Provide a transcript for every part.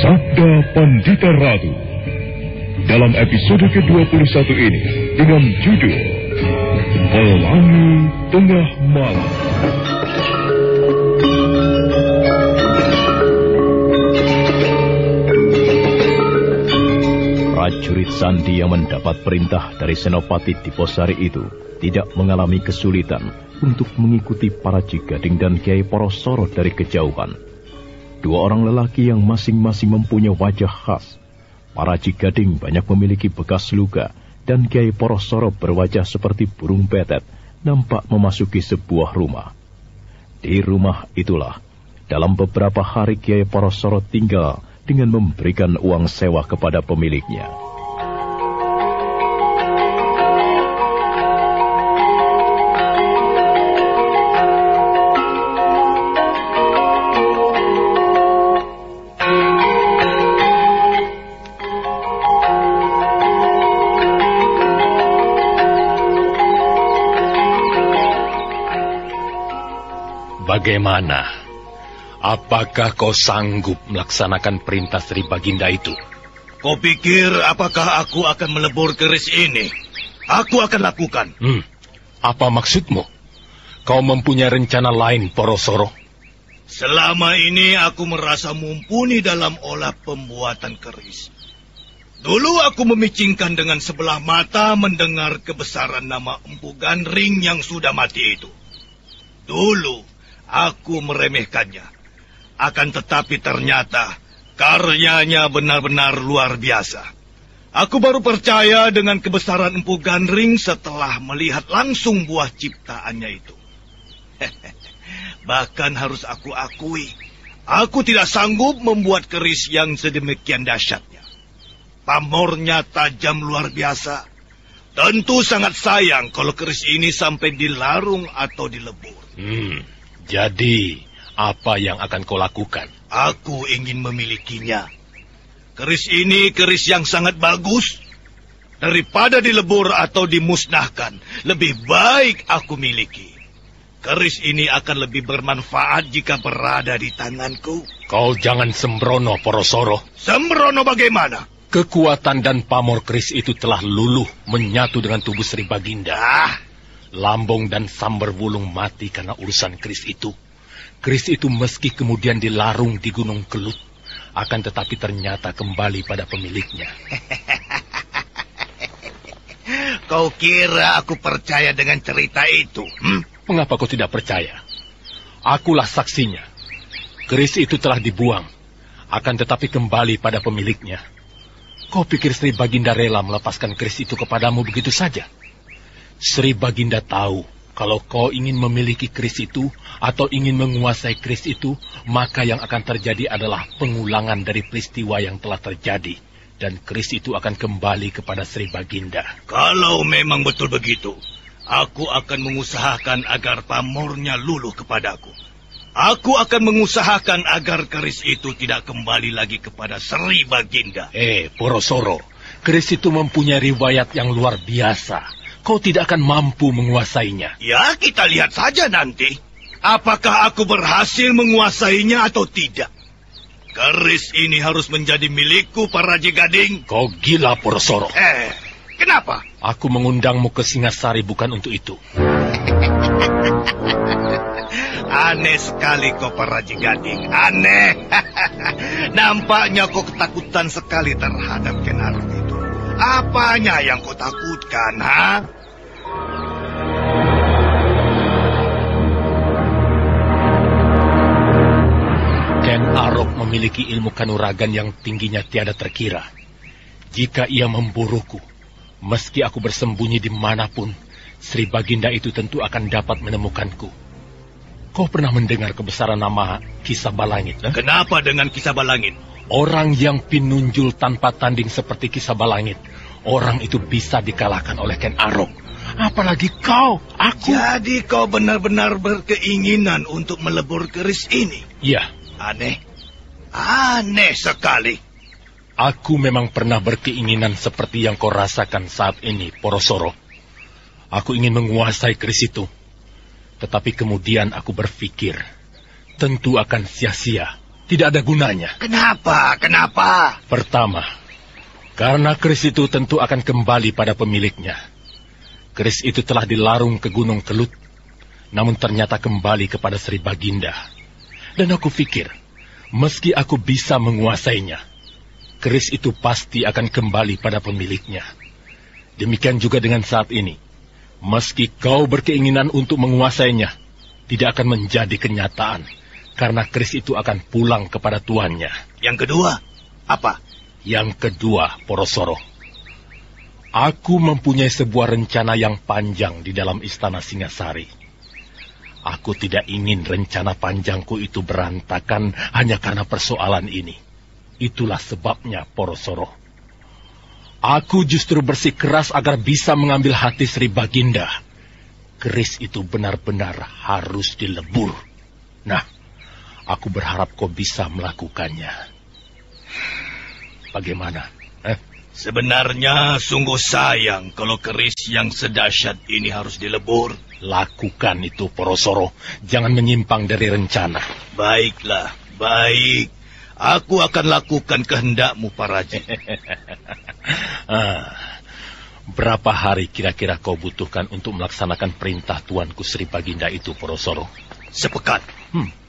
Sabda Pandita Ratu. Dalam episode ke-21 ini dengan judul Pelangi Tengah Malam. Prajurit Sandi yang mendapat perintah dari Senopati Diposari itu tidak mengalami kesulitan untuk mengikuti para Cigading dan Kiai Porosoro dari kejauhan. Dua orang lelaki yang masing-masing mempunyai wajah khas. Para Cigading banyak memiliki bekas luka dan Kiai Porosoro berwajah seperti burung petet nampak memasuki sebuah rumah. Di rumah itulah, dalam beberapa hari Kiai Porosoro tinggal dengan memberikan uang sewa kepada pemiliknya. Bagaimana? Apakah kau sanggup melaksanakan perintah Sri Baginda itu? Kau pikir apakah aku akan melebur keris ini? Aku akan lakukan. Apa maksudmu? Kau mempunyai rencana lain, Porosoro? Selama ini aku merasa mumpuni dalam olah pembuatan keris. Dulu aku memicingkan dengan sebelah mata mendengar kebesaran nama Empu Gandring yang sudah mati itu. Dulu aku meremehkannya. Akan tetapi ternyata karyanya benar-benar luar biasa. Aku baru percaya dengan kebesaran Empu Gandring setelah melihat langsung buah ciptaannya itu. Bahkan harus aku akui, aku tidak sanggup membuat keris yang sedemikian dahsyatnya. Pamornya tajam luar biasa. Tentu sangat sayang kalau keris ini sampai dilarung atau dilebur. Jadi, apa yang akan kau lakukan? Aku ingin memilikinya. Keris ini keris yang sangat bagus. Daripada dilebur atau dimusnahkan, lebih baik aku miliki. Keris ini akan lebih bermanfaat jika berada di tanganku. Kau jangan sembrono, Porosoro. Sembrono bagaimana? Kekuatan dan pamor keris itu telah luluh menyatu dengan tubuh Sri Baginda. Lambung dan Sambar Wulung mati karena urusan keris itu. Keris itu meski kemudian dilarung di Gunung Kelut, akan tetapi ternyata kembali pada pemiliknya. Kau kira aku percaya dengan cerita itu? Mengapa kau tidak percaya? Akulah saksinya. Keris itu telah dibuang, akan tetapi kembali pada pemiliknya. Kau pikir Sri Baginda rela melepaskan keris itu kepadamu begitu saja? Sri Baginda tahu kalau kau ingin memiliki keris itu atau ingin menguasai keris itu, maka yang akan terjadi adalah pengulangan dari peristiwa yang telah terjadi. Dan keris itu akan kembali kepada Sri Baginda. Kalau memang betul begitu, aku akan mengusahakan agar pamornya luluh kepadaku. Aku akan mengusahakan agar keris itu tidak kembali lagi kepada Sri Baginda. Porosoro, keris itu mempunyai riwayat yang luar biasa. Kau tidak akan mampu menguasainya. Ya, kita lihat saja nanti. Apakah aku berhasil menguasainya atau tidak? Keris ini harus menjadi milikku, para Cigading. Kau gila, Porosoro. Kenapa? Aku mengundangmu ke Singasari bukan untuk itu. Aneh sekali kau, para Cigading. Aneh. Nampaknya kau ketakutan sekali terhadap Ken Arok itu. Apanya yang kau takutkan, ha? Ken Arok memiliki ilmu kanuragan yang tingginya tiada terkira. Jika ia memburuku, meski aku bersembunyi dimanapun, Sri Baginda itu tentu akan dapat menemukanku. Kau pernah mendengar kebesaran nama Kisah Balangit? Kenapa dengan Kisah Balangit? Orang yang pinunjul tanpa tanding seperti Kisah Balangit, orang itu bisa dikalahkan oleh Ken Arok. Apalagi kau, aku. Jadi kau benar-benar berkeinginan untuk melebur keris ini? Iya. Aneh sekali. Aku memang pernah berkeinginan seperti yang kau rasakan saat ini, Porosoro. Aku ingin menguasai keris itu. Tetapi kemudian aku berpikir, tentu akan sia-sia tidak ada gunanya. Kenapa? Kenapa? Pertama, karena keris itu tentu akan kembali pada pemiliknya. Keris itu telah dilarung ke Gunung Kelut, namun ternyata kembali kepada Sri Baginda. Dan aku pikir, meski aku bisa menguasainya, keris itu pasti akan kembali pada pemiliknya. Demikian juga dengan saat ini. Meski kau berkeinginan untuk menguasainya, tidak akan menjadi kenyataan, karena keris itu akan pulang kepada tuannya. Yang kedua, apa? Yang kedua, Porosoro. Aku mempunyai sebuah rencana yang panjang di dalam istana Singasari. Aku tidak ingin rencana panjangku itu berantakan hanya karena persoalan ini. Itulah sebabnya, Porosoro. Aku justru bersikeras agar bisa mengambil hati Sri Baginda. Keris itu benar-benar harus dilebur. Nah, aku berharap kau bisa melakukannya. Bagaimana? Sebenarnya sungguh sayang kalau keris yang sedahsyat ini harus dilebur. Lakukan itu, Porosoro. Jangan menyimpang dari rencana. Baiklah, baik. Aku akan lakukan kehendakmu, Paraji. Berapa hari kira-kira kau butuhkan untuk melaksanakan perintah Tuanku Sri Baginda itu, Porosoro? Sepekan.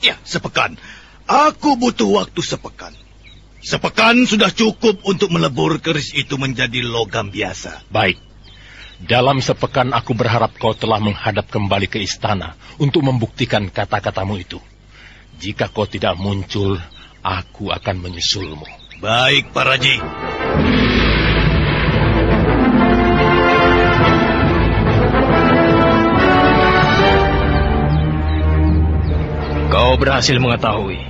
Ya, sepekan. Aku butuh waktu sepekan. Sepekan sudah cukup untuk melebur keris itu menjadi logam biasa. Baik. Dalam sepekan aku berharap kau telah menghadap kembali ke istana untuk membuktikan kata-katamu itu. Jika kau tidak muncul, aku akan menyusulmu. Baik, Paraji. Kau berhasil mengetahui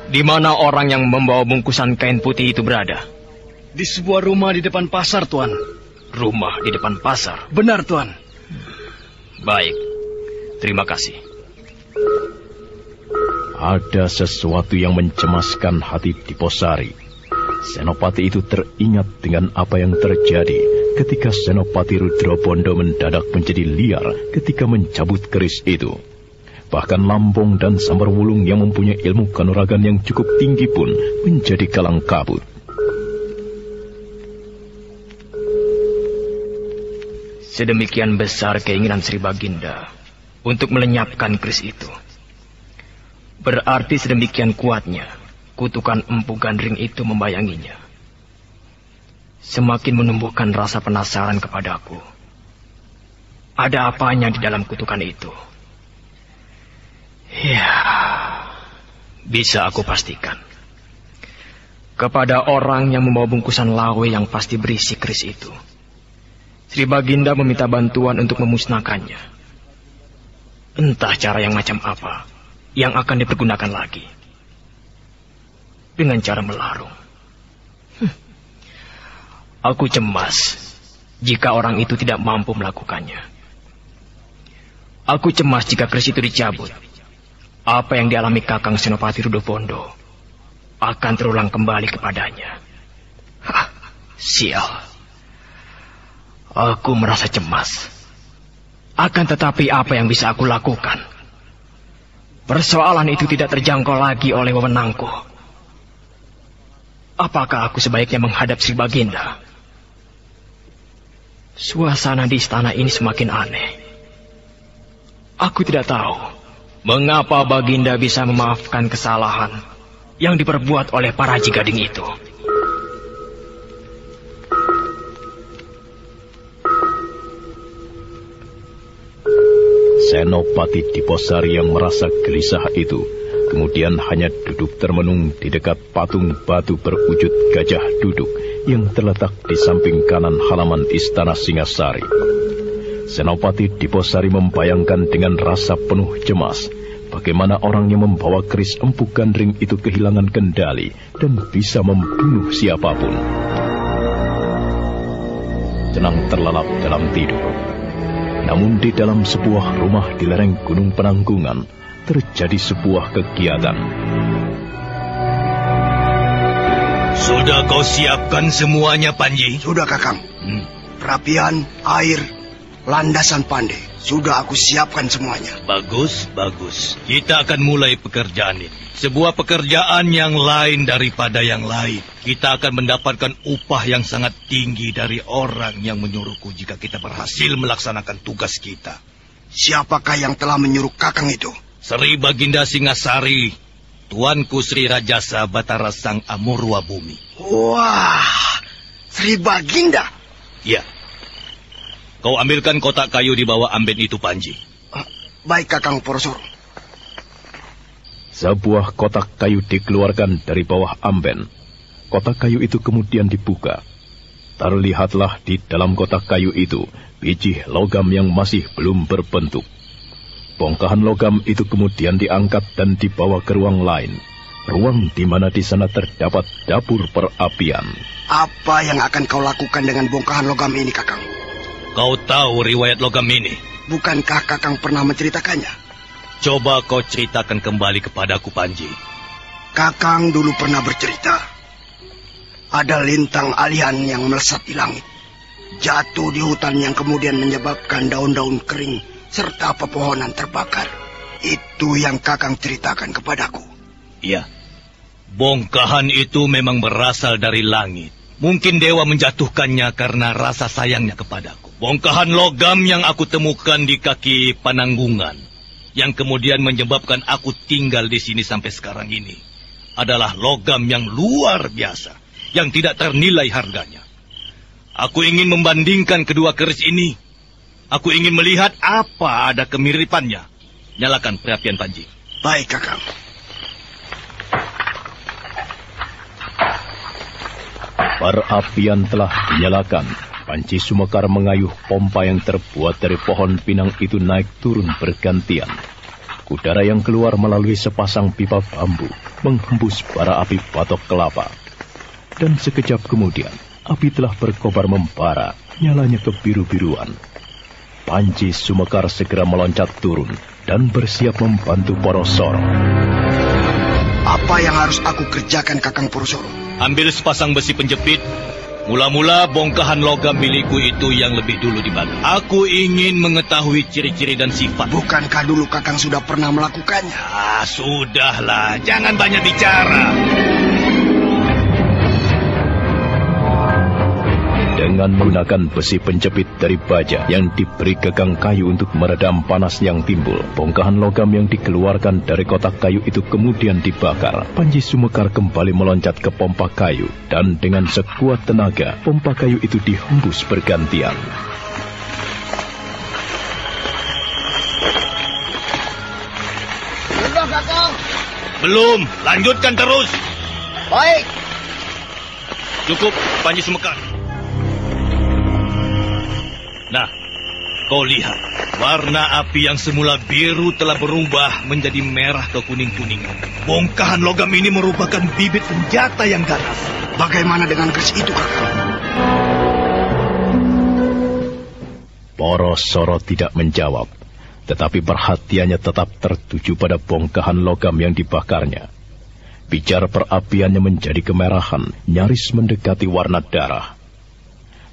di mana orang yang membawa bungkusan kain putih itu berada? Di sebuah rumah di depan pasar, Tuan. Rumah di depan pasar? Benar, Tuan. Baik, terima kasih. Ada sesuatu yang mencemaskan hati Diposari. Senopati itu teringat dengan apa yang terjadi ketika Senopati Rudrobondo mendadak menjadi liar ketika mencabut keris itu. Bahkan Lambong dan Samberwulung yang mempunyai ilmu kanuragan yang cukup tinggi pun menjadi kalang kabut. Sedemikian besar keinginan Sri Baginda untuk melenyapkan keris itu. Berarti sedemikian kuatnya kutukan Empu Gandring itu membayanginya. Semakin menumbuhkan rasa penasaran kepadaku. Ada apanya di dalam kutukan itu? Ya, bisa aku pastikan. Kepada orang yang membawa bungkusan lawe yang pasti berisi keris itu, Sri Baginda meminta bantuan untuk memusnahkannya. Entah cara yang macam apa yang akan dipergunakan lagi. Dengan cara melarung. Aku cemas jika orang itu tidak mampu melakukannya. Aku cemas jika keris itu dicabut. Apa yang dialami Kakang Senopati Rudrobondo akan terulang kembali kepadanya. Sial. Aku merasa cemas. Akan tetapi apa yang bisa aku lakukan? Persoalan itu tidak terjangkau lagi oleh wewenangku. Apakah aku sebaiknya menghadap Sri Baginda? Suasana di istana ini semakin aneh. Aku tidak tahu mengapa Baginda bisa memaafkan kesalahan yang diperbuat oleh para Jigading itu. Senopati Diposari yang merasa gelisah itu kemudian hanya duduk termenung di dekat patung batu berwujud gajah duduk yang terletak di samping kanan halaman istana Singasari. Senopati Diposari membayangkan dengan rasa penuh cemas bagaimana orang yang membawa keris Empu Gandring itu kehilangan kendali dan bisa membunuh siapapun. Tenang terlelap dalam tidur. Namun di dalam sebuah rumah di lereng Gunung Penanggungan terjadi sebuah kegiatan. Sudah kau siapkan semuanya, Panji? Sudah, Kakang. Perapian, air, landasan pandai. Sudah aku siapkan semuanya. Bagus, bagus. Kita akan mulai pekerjaan ini. Sebuah pekerjaan yang lain daripada yang lain. Kita akan mendapatkan upah yang sangat tinggi dari orang yang menyuruhku jika kita berhasil melaksanakan tugas kita. Siapakah yang telah menyuruh kakang itu? Sri Baginda Singasari, Tuanku Sri Rajasa Batara Sang Amurwa Bumi. Wah, Sri Baginda. Ya. Kau ambilkan kotak kayu di bawah amben itu, Panji. Baik, Kakang Porosoro. Sebuah kotak kayu dikeluarkan dari bawah amben. Kotak kayu itu kemudian dibuka. Terlihatlah di dalam kotak kayu itu biji logam yang masih belum berbentuk. Bongkahan logam itu kemudian diangkat dan dibawa ke ruang lain. Ruang di mana di sana terdapat dapur perapian. Apa yang akan kau lakukan dengan bongkahan logam ini, Kakang? Kau tahu riwayat logam ini? Bukankah Kakang pernah menceritakannya? Coba kau ceritakan kembali kepadaku, Panji. Kakang dulu pernah bercerita. Ada lintang alian yang melesat di langit. Jatuh di hutan yang kemudian menyebabkan daun-daun kering serta pepohonan terbakar. Itu yang Kakang ceritakan kepadaku. Iya. Bongkahan itu memang berasal dari langit. Mungkin dewa menjatuhkannya karena rasa sayangnya kepadaku. Bongkahan logam yang aku temukan di kaki Pananggungan, yang kemudian menyebabkan aku tinggal di sini sampai sekarang ini, adalah logam yang luar biasa, yang tidak ternilai harganya. Aku ingin membandingkan kedua keris ini. Aku ingin melihat apa ada kemiripannya. Nyalakan perapian, Panji. Baik, Kakang. Perapian telah dinyalakan. Panji Sumekar mengayuh pompa yang terbuat dari pohon pinang itu naik turun bergantian. Udara yang keluar melalui sepasang pipa bambu menghembus bara api batok kelapa. Dan sekejap kemudian, api telah berkobar membara, nyalanya kebiru-biruan. Panji Sumekar segera meloncat turun dan bersiap membantu Porosoro. Apa yang harus aku kerjakan, Kakang Porosoro? Ambil sepasang besi penjepit. Mula-mula bongkahan logam milikku itu yang lebih dulu dibakar. Aku ingin mengetahui ciri-ciri dan sifat. Bukankah dulu Kakang sudah pernah melakukannya? Sudahlah, jangan banyak bicara. Dengan menggunakan besi penjepit dari baja yang diberi gagang kayu untuk meredam panas yang timbul, bongkahan logam yang dikeluarkan dari kotak kayu itu kemudian dibakar. Panji Sumekar kembali meloncat ke pompa kayu, dan dengan sekuat tenaga, pompa kayu itu dihembus bergantian. Sudah, Kakang. Belum, lanjutkan terus. Baik. Cukup, Panji Sumekar. Nah, kau lihat, warna api yang semula biru telah berubah menjadi merah ke kuning-kuningan. Bongkahan logam ini merupakan bibit senjata yang ganas. Bagaimana dengan keris itu, Kakang? Porosoro tidak menjawab, tetapi perhatiannya tetap tertuju pada bongkahan logam yang dibakarnya. Pijar perapiannya menjadi kemerahan, nyaris mendekati warna darah.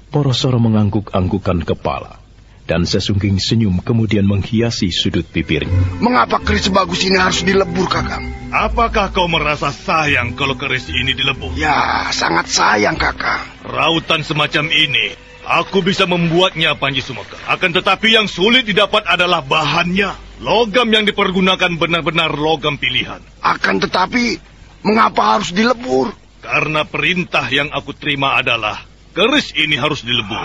Porosoro mengangguk-anggukan kepala, dan sesungging senyum kemudian menghiasi sudut bibirnya. Mengapa keris sebagus ini harus dilebur, Kakang? Apakah kau merasa sayang kalau keris ini dilebur? Ya, sangat sayang, Kakang. Rautan semacam ini, aku bisa membuatnya, Panji Sumekar. Akan tetapi yang sulit didapat adalah bahannya. Logam yang dipergunakan benar-benar logam pilihan. Akan tetapi, mengapa harus dilebur? Karena perintah yang aku terima adalah keris ini harus dilebur.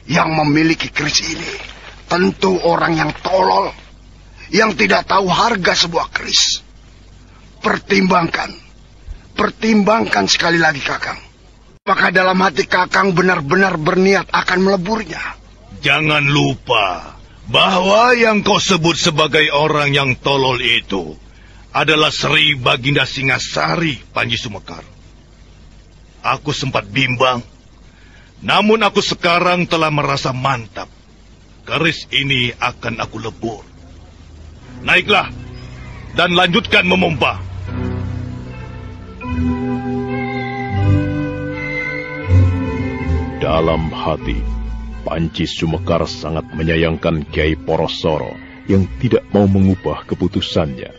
Yang memiliki keris ini tentu orang yang tolol, yang tidak tahu harga sebuah keris. Pertimbangkan sekali lagi, Kakang. Apakah dalam hati Kakang benar-benar berniat akan meleburnya? Jangan lupa bahwa yang kau sebut sebagai orang yang tolol itu adalah Sri Baginda Singasari, Panji Sumekar. Aku sempat bimbang, namun aku sekarang telah merasa mantap. Keris ini akan aku lebur. Naiklah dan lanjutkan memompa. Dalam hati, Panji Sumekar sangat menyayangkan Kiai Porosoro yang tidak mau mengubah keputusannya.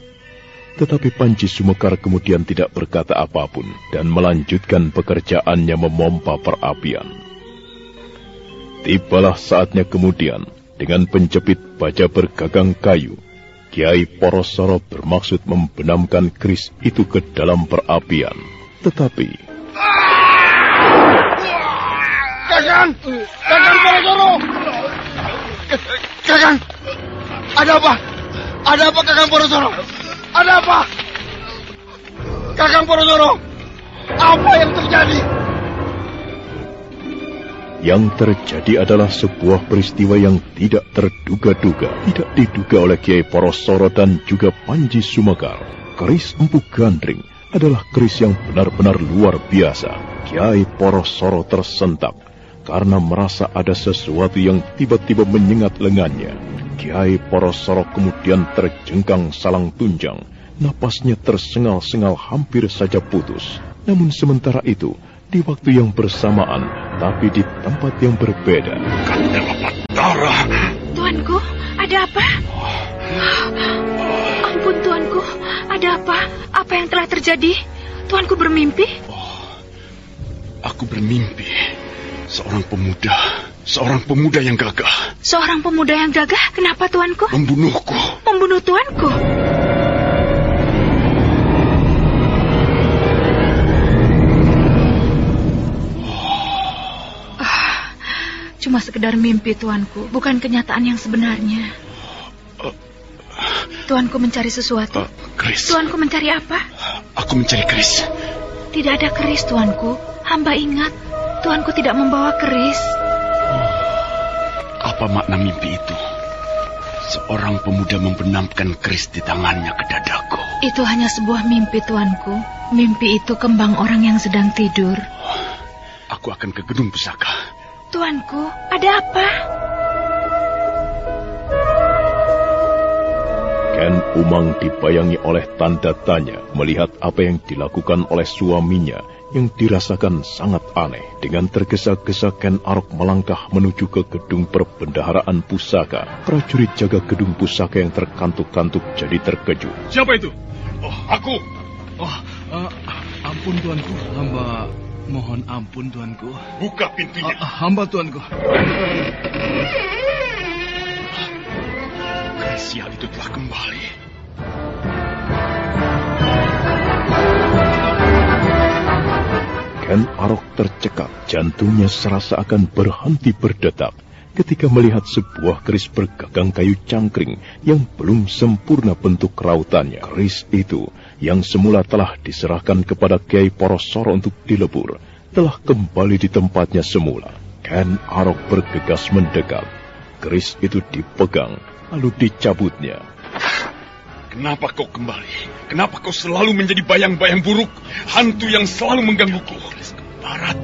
Tetapi Panji Sumekar kemudian tidak berkata apapun dan melanjutkan pekerjaannya memompa perapian. Tibalah saatnya kemudian, dengan penjepit baja bergagang kayu, Kiai Porosoro bermaksud membenamkan keris itu ke dalam perapian. Tetapi... Kakang Porosoro! Kakang! Ada apa? Ada apa, Kakang Porosoro? Ada apa? Kakang Porosoro! Apa yang terjadi? Yang terjadi adalah sebuah peristiwa yang tidak terduga-duga, tidak diduga oleh Kiai Porosoro dan juga Panji Sumekar. Keris Empu Gandring adalah keris yang benar-benar luar biasa. Kiai Porosoro tersentak karena merasa ada sesuatu yang tiba-tiba menyengat lengannya. Kiai Porosoro kemudian terjengkang salang tunjang. Napasnya tersengal-sengal hampir saja putus. Namun sementara itu, di waktu yang bersamaan, tapi di tempat yang berbeda. Kandang Batara. Tuanku, ada apa? Ampun Tuanku, ada apa? Apa yang telah terjadi? Tuanku bermimpi? Aku bermimpi. Seorang pemuda yang gagah. Seorang pemuda yang gagah? Kenapa Tuanku? Membunuhku. Membunuh Tuanku? Cuma sekedar mimpi, Tuanku. Bukan kenyataan yang sebenarnya. Tuanku mencari sesuatu. Keris. Tuanku mencari apa? Aku mencari keris. Tidak ada keris, Tuanku. Hamba ingat, Tuanku tidak membawa keris. Apa makna mimpi itu? Seorang pemuda membenamkan keris di tangannya ke dadaku. Itu hanya sebuah mimpi, Tuanku. Mimpi itu kembang orang yang sedang tidur. Aku akan ke gedung pusaka. Tuanku, ada apa? Ken Umang dibayangi oleh tanda tanya melihat apa yang dilakukan oleh suaminya yang dirasakan sangat aneh. Dengan tergesa-gesa Ken Arok melangkah menuju ke gedung perbendaharaan pusaka. Prajurit jaga gedung pusaka yang terkantuk-kantuk jadi terkejut. Siapa itu? Oh, aku. Ampun Tuanku, hamba mohon ampun Tuanku. Buka pintunya. Hamba Tuanku. Keris sial itu telah kembali. Ken Arok tercekat, jantungnya serasa akan berhenti berdetak ketika melihat sebuah keris bergagang kayu cangkring yang belum sempurna bentuk rautannya. Keris itu yang semula telah diserahkan kepada Kiai Porosoro untuk dilebur, telah kembali di tempatnya semula. Ken Arok bergegas mendekat. Keris itu dipegang, lalu dicabutnya. Kenapa kau kembali? Kenapa kau selalu menjadi bayang-bayang buruk? Hantu yang selalu menggangguku. Barat.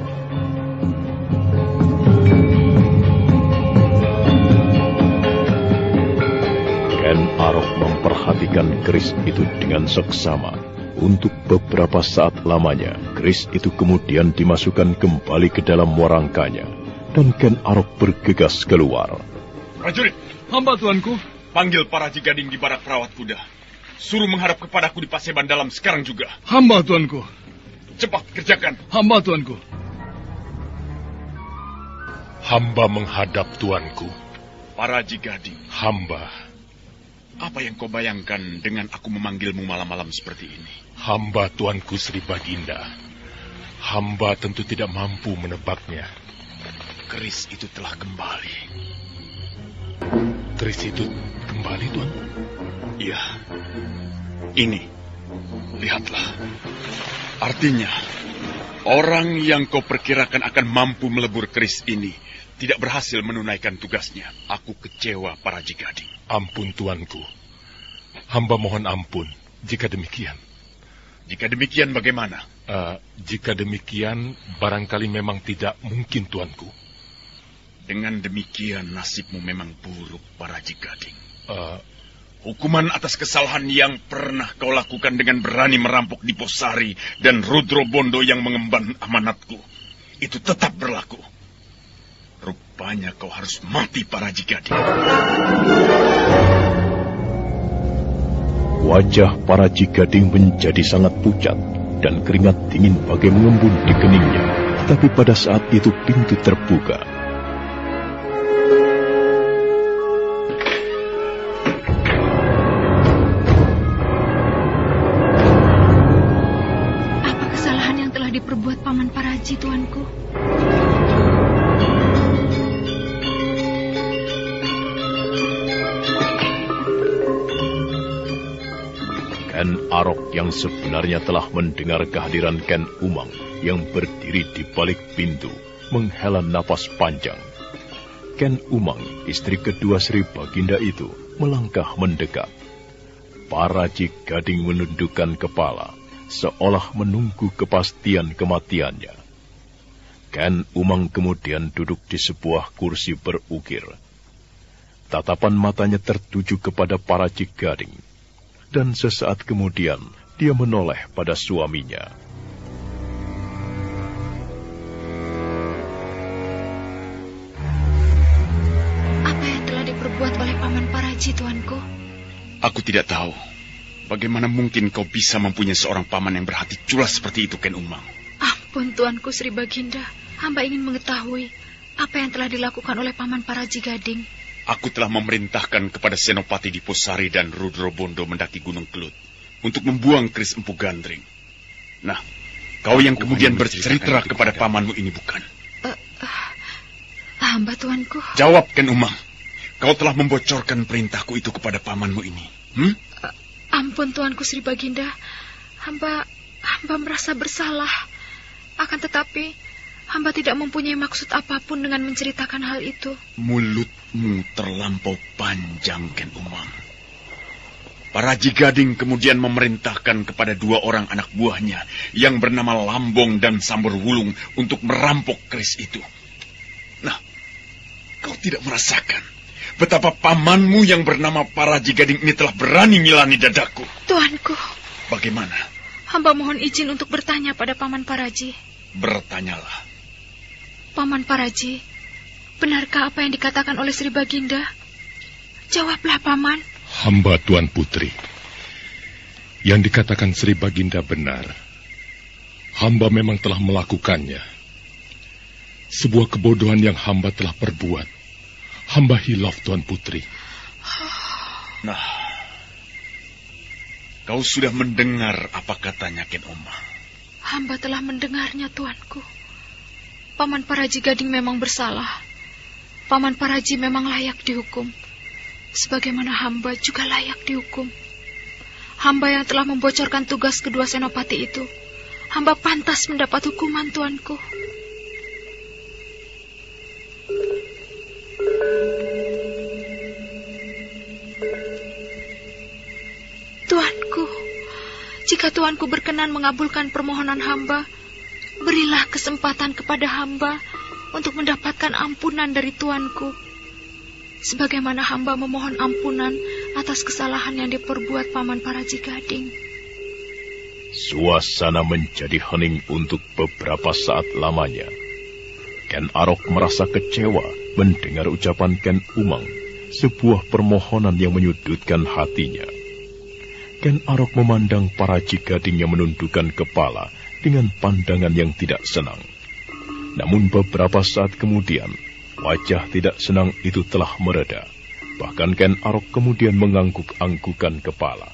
Ken Arok memperhatikan keris itu dengan seksama. Untuk beberapa saat lamanya, keris itu kemudian dimasukkan kembali ke dalam warangkanya. Dan Ken Arok bergegas keluar. Prajurit, Hamba Tuanku. panggil para Jigading di barak perawat kuda. Suruh menghadap kepadaku di Paseban Dalam sekarang juga. Hamba Tuanku. Cepat kerjakan. Hamba Tuanku. Hamba menghadap Tuanku. Para Jigading. Hamba. Apa yang kau bayangkan dengan aku memanggilmu malam-malam seperti ini? Hamba Tuanku Sri Baginda. Hamba tentu tidak mampu menebaknya. Keris itu telah kembali. Keris itu kembali, Tuan? Iya. Ini. Lihatlah. Artinya, orang yang kau perkirakan akan mampu melebur keris ini tidak berhasil menunaikan tugasnya. Aku kecewa, para Jigading. Ampun, Tuanku. Hamba mohon ampun jika demikian. Jika demikian bagaimana? Jika demikian, barangkali memang tidak mungkin, Tuanku. Dengan demikian, nasibmu memang buruk, para Jigading. Hukuman atas kesalahan yang pernah kau lakukan dengan berani merampok Diposari dan Rudro Bondo yang mengemban amanatku, itu tetap berlaku. Rupanya kau harus mati, Paraji Gading. Wajah Paraji Gading menjadi sangat pucat dan keringat dingin bagai mengembun di keningnya. Tapi pada saat itu pintu terbuka. Apa kesalahan yang telah diperbuat Paman Paraji, Tuanku? Ken Arok yang sebenarnya telah mendengar kehadiran Ken Umang yang berdiri di balik pintu menghela napas panjang. Ken Umang, istri kedua Sri Baginda itu, melangkah mendekat. Paraji Gading menundukkan kepala, seolah menunggu kepastian kematiannya. Ken Umang kemudian duduk di sebuah kursi berukir. Tatapan matanya tertuju kepada Paraji Gading. Dan sesaat kemudian, dia menoleh pada suaminya. Apa yang telah diperbuat oleh Paman Paraji, Tuanku? Aku tidak tahu. Bagaimana mungkin kau bisa mempunyai seorang paman yang berhati culas seperti itu, Ken Umang? Ampun, Tuanku Sri Baginda. Hamba ingin mengetahui apa yang telah dilakukan oleh Paman Paraji Gading. Aku telah memerintahkan kepada Senopati Diposari dan Rudro Bondo mendaki Gunung Kelut untuk membuang keris Empu Gandring. Nah, kau yang kemudian bercerita kepada pamanmu ini, bukan? Hamba, Tuanku. Jawab, Ken Umang. Kau telah membocorkan perintahku itu kepada pamanmu ini. Ampun, Tuanku Sri Baginda. Hamba merasa bersalah. Akan tetapi, hamba tidak mempunyai maksud apapun dengan menceritakan hal itu. Mulutmu terlampau panjang, Ken Umang. Paraji Gading kemudian memerintahkan kepada 2 orang anak buahnya yang bernama Lambong dan Sambur Wulung untuk merampok keris itu. Nah, kau tidak merasakan betapa pamanmu yang bernama Paraji Gading ini telah berani nyilani dadaku? Tuanku. Bagaimana? Hamba mohon izin untuk bertanya pada Paman Paraji. Bertanyalah. Paman Paraji, benarkah apa yang dikatakan oleh Sri Baginda? Jawablah, Paman. Hamba Tuan Putri. Yang dikatakan Sri Baginda benar. Hamba memang telah melakukannya. Sebuah kebodohan yang hamba telah perbuat. Hamba hilaf, Tuan Putri. Nah, kau sudah mendengar apa katanya, Ken Umang? Hamba telah mendengarnya, Tuanku. Paman Paraji Gading memang bersalah. Paman Paraji memang layak dihukum. Sebagaimana hamba juga layak dihukum. Hamba yang telah membocorkan tugas kedua senopati itu, hamba pantas mendapat hukuman, Tuanku. Tuanku, jika Tuanku berkenan mengabulkan permohonan hamba, berilah kesempatan kepada hamba untuk mendapatkan ampunan dari Tuanku. Sebagaimana hamba memohon ampunan atas kesalahan yang diperbuat Paman Paraji Gading. Suasana menjadi hening untuk beberapa saat lamanya. Ken Arok merasa kecewa mendengar ucapan Ken Umang, sebuah permohonan yang menyudutkan hatinya. Ken Arok memandang Paraji Gading yang menundukkan kepala dengan pandangan yang tidak senang. Namun beberapa saat kemudian, wajah tidak senang itu telah mereda. Bahkan Ken Arok kemudian mengangguk-anggukan kepala.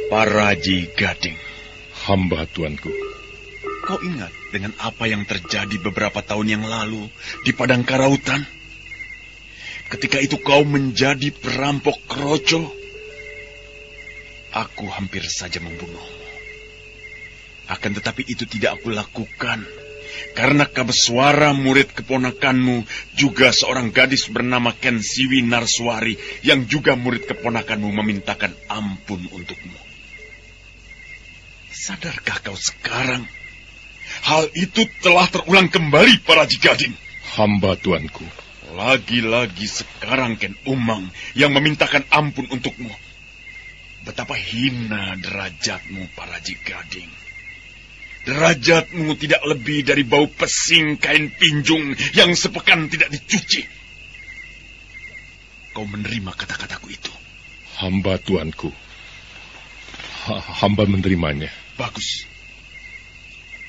Paraji Gading. Hamba, Tuanku. Kau ingat dengan apa yang terjadi beberapa tahun yang lalu di Padang Karautan? Ketika itu kau menjadi perampok kroco. Aku hampir saja membunuhmu. Akan tetapi itu tidak aku lakukan. Karena Kabeswara, murid keponakanmu, juga seorang gadis bernama Ken Siwi Narswari, yang juga murid keponakanmu, memintakan ampun untukmu. Sadarkah kau sekarang? Hal itu telah terulang kembali, Paraji Gading. Hamba, Tuanku. Lagi-lagi sekarang Ken Umang yang memintakan ampun untukmu. Betapa hina derajatmu, Paraji Gading. Derajatmu tidak lebih dari bau pesing kain pinjung yang sepekan tidak dicuci. Kau menerima kata-kataku itu? Hamba tuanku. Hamba menerimanya. Bagus.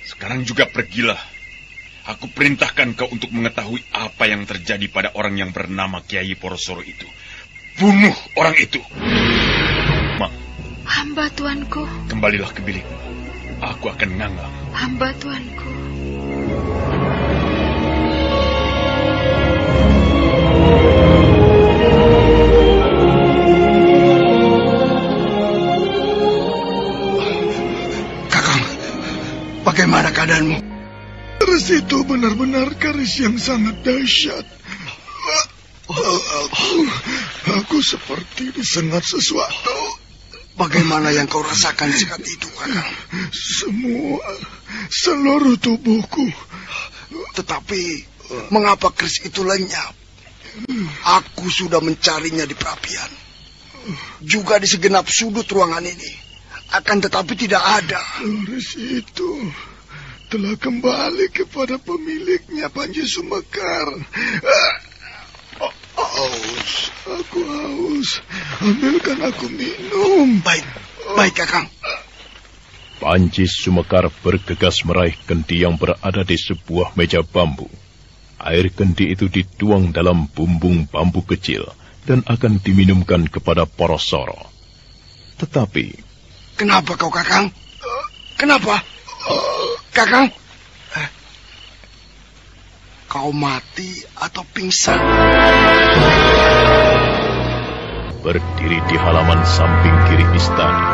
Sekarang juga pergilah. Aku perintahkan kau untuk mengetahui apa yang terjadi pada orang yang bernama Kiai Porosoro itu. Bunuh orang itu. Hamba tuanku. Kembalilah ke bilikmu. Aku akan nganglang. Hamba tuanku. Kakang, bagaimana keadaanmu? Keris itu benar-benar keris yang sangat dahsyat. Aku seperti disengat sesuatu. Bagaimana yang kau rasakan saat itu, Kakang? Seluruh tubuhku. Tetapi, mengapa keris itu lenyap? Aku sudah mencarinya di perapian. Juga di segenap sudut ruangan ini. Akan tetapi tidak ada. Keris itu telah kembali kepada pemiliknya, Panji Sumekar. Aku haus. Ambilkan aku minum. Baik, Kakang. Panji Sumekar bergegas meraih kendi yang berada di sebuah meja bambu. Air kendi itu dituang dalam bumbung bambu kecil dan akan diminumkan kepada Porosoro. Tetapi... Kenapa kau, Kakang? Kenapa? Kakang? Kau mati atau pingsan? Berdiri di halaman samping kiri istana.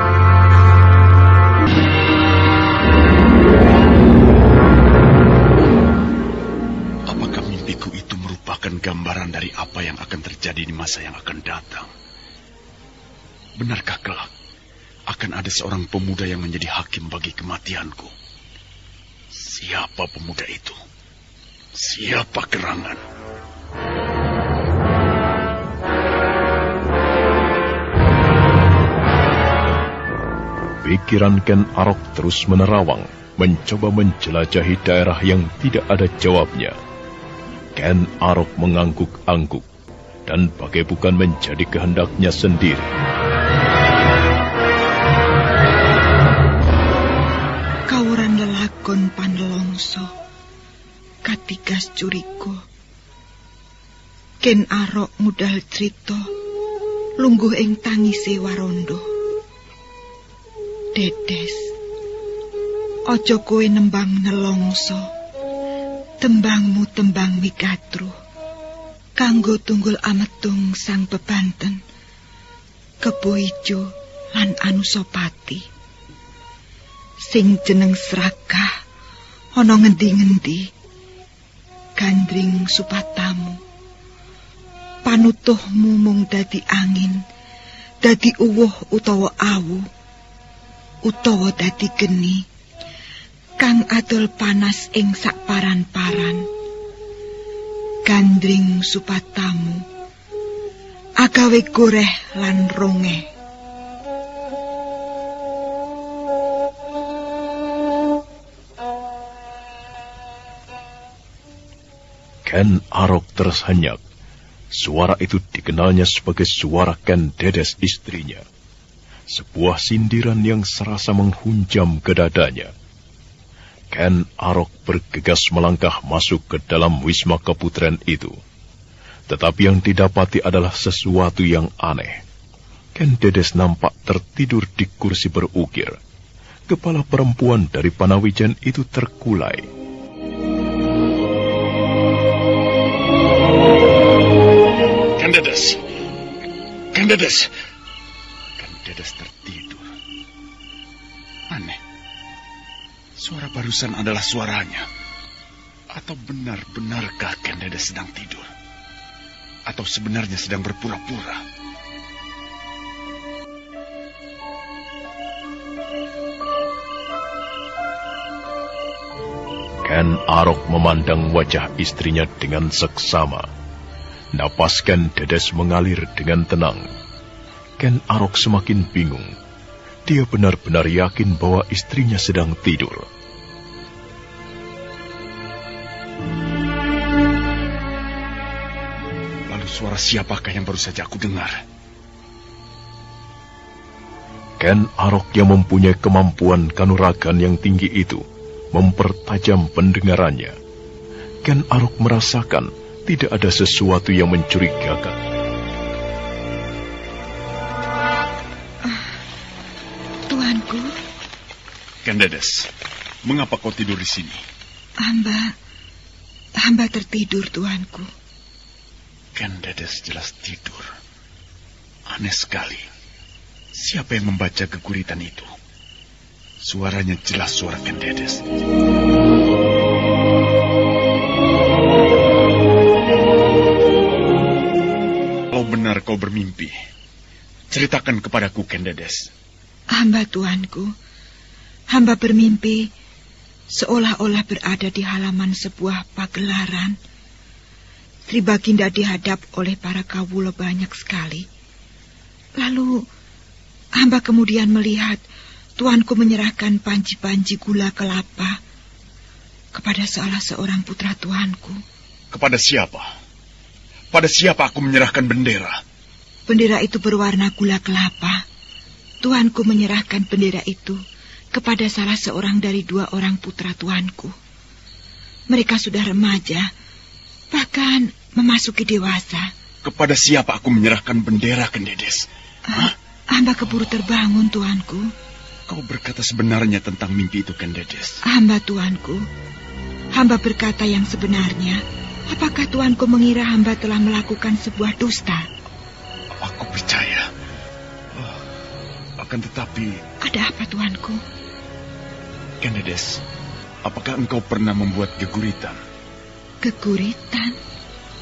Apakah mimpiku itu merupakan gambaran dari apa yang akan terjadi di masa yang akan datang? Benarkah kelak akan ada seorang pemuda yang menjadi hakim bagi kematianku? Siapa pemuda itu? Siapa gerangan? Pikiran Ken Arok terus menerawang, mencoba menjelajahi daerah yang tidak ada jawabnya. Ken Arok mengangguk-angguk, dan bagai bukan menjadi kehendaknya sendiri. Kawuran lelakon panelongso, katigas curiko. Ken Arok ngudal crito, lungguh ing tangise warondo. Dedes, ojo kowe nembang nelongso, tembangmu tembang mikatru, kanggo tunggul ametung sang bebanten, Kebo Ijo lan Anusapati. Sing jeneng Srakah, ana ngendi-ngendi, Gandring Supatamu. Panutuhmu mung dadi angin, dadi uwuh utawa awu, utawa dadi geni kang adol panas ing sakparan-paran. Gandring Supatamu agawe goreh lan ronge. Ken Arok tersenyak. Suara itu dikenalnya sebagai suara Ken Dedes istrinya. Sebuah sindiran yang serasa menghunjam ke dadanya. Ken Arok bergegas melangkah masuk ke dalam wisma keputren itu. Tetapi yang didapati adalah sesuatu yang aneh. Ken Dedes nampak tertidur di kursi berukir. Kepala perempuan dari Panawijan itu terkulai. Ken Dedes. Ken Dedes. Dedes tertidur. Aneh. Suara barusan adalah suaranya. Atau benar-benarkah Ken Dedes sedang tidur? Atau sebenarnya sedang berpura-pura? Ken Arok memandang wajah istrinya dengan seksama. Napas Ken Dedes mengalir dengan tenang. Ken Arok semakin bingung. Dia benar-benar yakin bahwa istrinya sedang tidur. Suara siapakah yang baru saja aku dengar? Ken Arok yang mempunyai kemampuan kanuragan yang tinggi itu mempertajam pendengarannya. Ken Arok merasakan tidak ada sesuatu yang mencurigakan. Tuanku. Ken Dedes, mengapa kau tidur di sini? Hamba tertidur, tuanku. Ken Dedes jelas tidur. Aneh sekali. Siapa yang membaca geguritan itu? Suaranya jelas suara Ken Dedes. Kalau benar kau bermimpi, ceritakan kepadaku, Ken Dedes. Hamba, tuanku. Hamba bermimpi seolah-olah berada di halaman sebuah pagelaran. Sri Baginda dihadap oleh para kawula banyak sekali. Lalu hamba kemudian melihat tuanku menyerahkan panci-panci gula kelapa kepada salah seorang putra tuanku. Kepada siapa? Pada siapa aku menyerahkan bendera? Bendera itu berwarna gula kelapa. Tuanku menyerahkan bendera itu kepada salah seorang dari 2 orang putra tuanku. Mereka sudah remaja, bahkan memasuki dewasa. Kepada siapa aku menyerahkan bendera, Ken Dedes? Hamba keburu terbangun, tuanku. Kau berkata sebenarnya tentang mimpi itu, Ken Dedes. Hamba, tuanku. Hamba berkata yang sebenarnya. Apakah tuanku mengira hamba telah melakukan sebuah dusta? Aku percaya. Akan tetapi... Ada apa, tuanku? Ken Dedes, apakah engkau pernah membuat geguritan? Geguritan?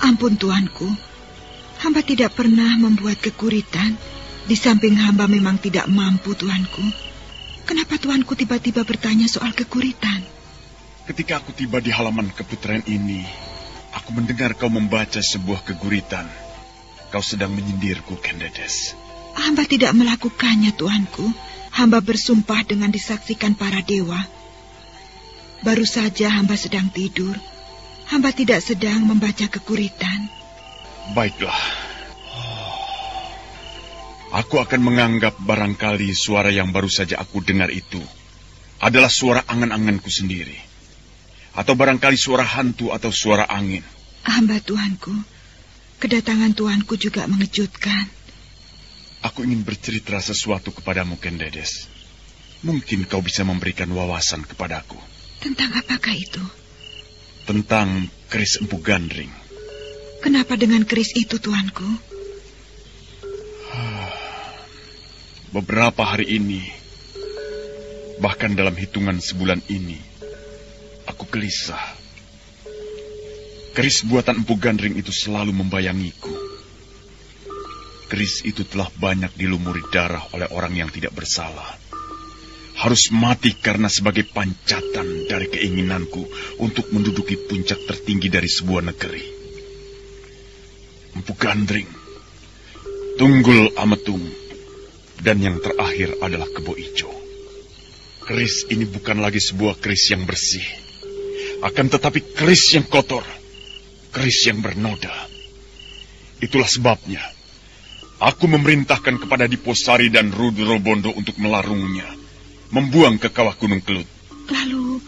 Ampun, tuanku. Hamba tidak pernah membuat geguritan. Di samping hamba memang tidak mampu, tuanku. Kenapa tuanku tiba-tiba bertanya soal geguritan? Ketika aku tiba di halaman keputren ini, aku mendengar kau membaca sebuah geguritan. Kau sedang menyindirku, Ken Dedes. Hamba tidak melakukannya, tuanku. Hamba bersumpah dengan disaksikan para dewa. Baru saja hamba sedang tidur. Hamba tidak sedang membaca geguritan. Baiklah. Aku akan menganggap barangkali suara yang baru saja aku dengar itu adalah suara angan-anganku sendiri. Atau barangkali suara hantu atau suara angin. Hamba, tuanku. Kedatangan tuanku juga mengejutkan. Aku ingin bercerita sesuatu kepadamu, Ken Dedes. Mungkin kau bisa memberikan wawasan kepadaku. Tentang apakah itu? Tentang keris Empu Gandring. Kenapa dengan keris itu, tuanku? Beberapa hari ini, bahkan dalam hitungan sebulan ini, aku gelisah. Keris buatan Empu Gandring itu selalu membayangiku. Keris itu telah banyak dilumuri darah oleh orang yang tidak bersalah. Harus mati karena sebagai pancatan dari keinginanku untuk menduduki puncak tertinggi dari sebuah negeri. Empu Gandring, Tunggul Ametung, dan yang terakhir adalah Kebo Ijo. Keris ini bukan lagi sebuah keris yang bersih, akan tetapi keris yang kotor, keris yang bernoda. Itulah sebabnya aku memerintahkan kepada Diposari dan Rudro Bondo untuk melarungnya, membuang ke kawah Gunung Kelut. Lalu,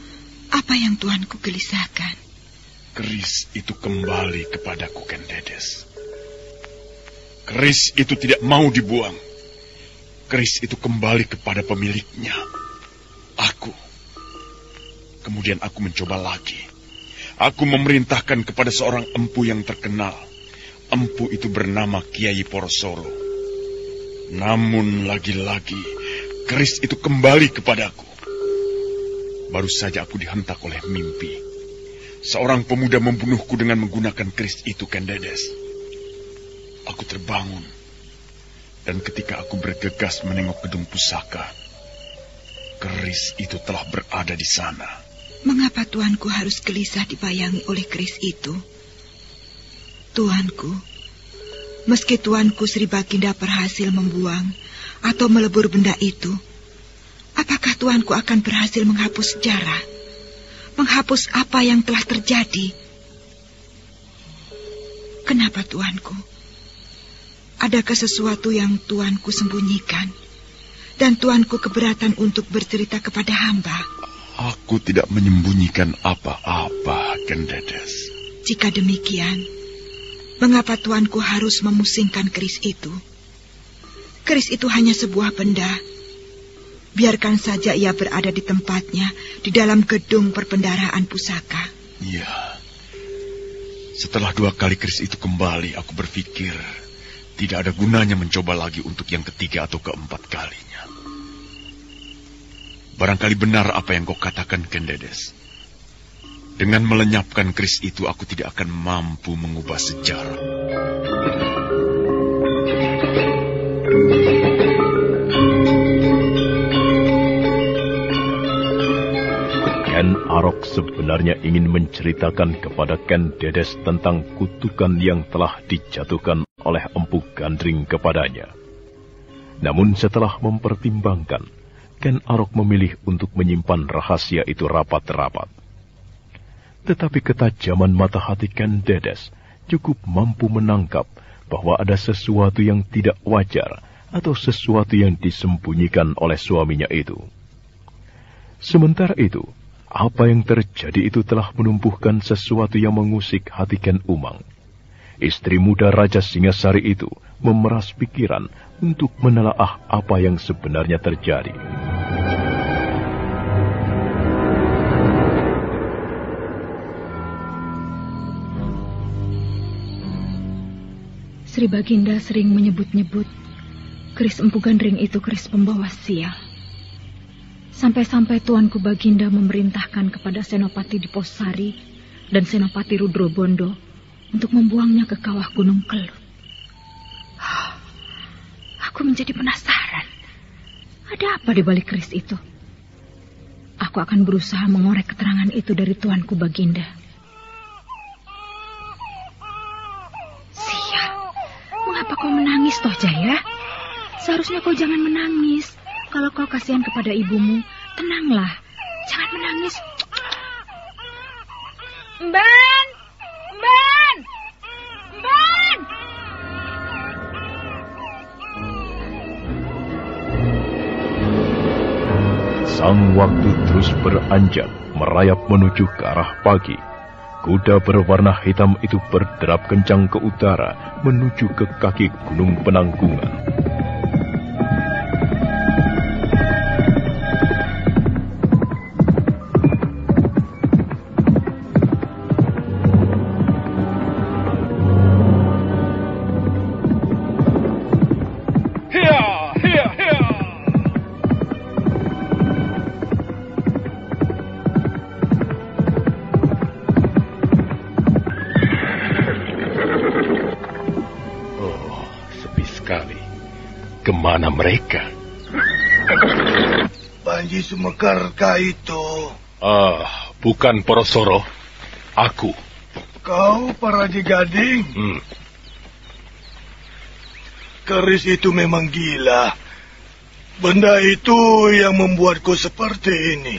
apa yang tuanku gelisahkan? Keris itu kembali kepadaku, Ken Dedes. Keris itu tidak mau dibuang. Keris itu kembali kepada pemiliknya, aku. Kemudian aku mencoba lagi. Aku memerintahkan kepada seorang empu yang terkenal. Empu itu bernama Kiai Porosoro. Namun lagi-lagi, keris itu kembali kepadaku. Baru saja aku dihentak oleh mimpi. Seorang pemuda membunuhku dengan menggunakan keris itu, Ken Dedes. Aku terbangun. Dan ketika aku bergegas menengok gedung pusaka, keris itu telah berada di sana. Mengapa tuanku harus gelisah dibayangi oleh keris itu? Tuanku, meski tuanku Sri Baginda berhasil membuang atau melebur benda itu, apakah tuanku akan berhasil menghapus sejarah? Menghapus apa yang telah terjadi? Kenapa tuanku? adakah sesuatu yang tuanku sembunyikan? Dan tuanku keberatan untuk bercerita kepada hamba? Aku tidak menyembunyikan apa-apa, Kendedes. Jika demikian, mengapa tuanku harus memusingkan keris itu? Keris itu hanya sebuah benda. Biarkan saja ia berada di tempatnya, di dalam gedung perbendaharaan pusaka. Iya. Setelah 2 kali keris itu kembali, aku berpikir tidak ada gunanya mencoba lagi untuk yang ketiga atau keempat kalinya. Barangkali benar apa yang kau katakan, Kendedes. Dengan melenyapkan keris itu, aku tidak akan mampu mengubah sejarah. Ken Arok sebenarnya ingin menceritakan kepada Kendedes tentang kutukan yang telah dijatuhkan oleh Empu Gandring kepadanya. Namun setelah mempertimbangkan, Ken Arok memilih untuk menyimpan rahasia itu rapat-rapat. Tetapi ketajaman mata hati Kendedes cukup mampu menangkap bahwa ada sesuatu yang tidak wajar atau sesuatu yang disembunyikan oleh suaminya itu. Sementara itu, apa yang terjadi itu telah menumbuhkan sesuatu yang mengusik hati Ken Umang. Istri muda Raja Singasari itu memeras pikiran untuk menelaah apa yang sebenarnya terjadi. Sri Baginda sering menyebut-nyebut keris Empu Gandring itu keris pembawa sial. Sampai-sampai Tuanku Baginda memerintahkan kepada Senopati Diposari dan Senopati Rudrobondo untuk membuangnya ke kawah Gunung Kelut. Aku menjadi penasaran. Ada apa di balik keris itu? Aku akan berusaha mengorek keterangan itu dari Tuanku Baginda. Sial, mengapa kau menangis toh, Jaya? Seharusnya kau jangan menangis. Kalau kau kasihan kepada ibumu, tenanglah. Jangan menangis. Mban! Mban! Mban! Sang waktu terus beranjak, merayap menuju ke arah pagi. Kuda berwarna hitam itu berderap kencang ke utara, menuju ke kaki Gunung Penanggungan. Kemana mereka? Panji Sumekarkah itu? Bukan Porosoro. Aku. Kau Paraji Gading? Keris itu memang gila. Benda itu yang membuatku seperti ini.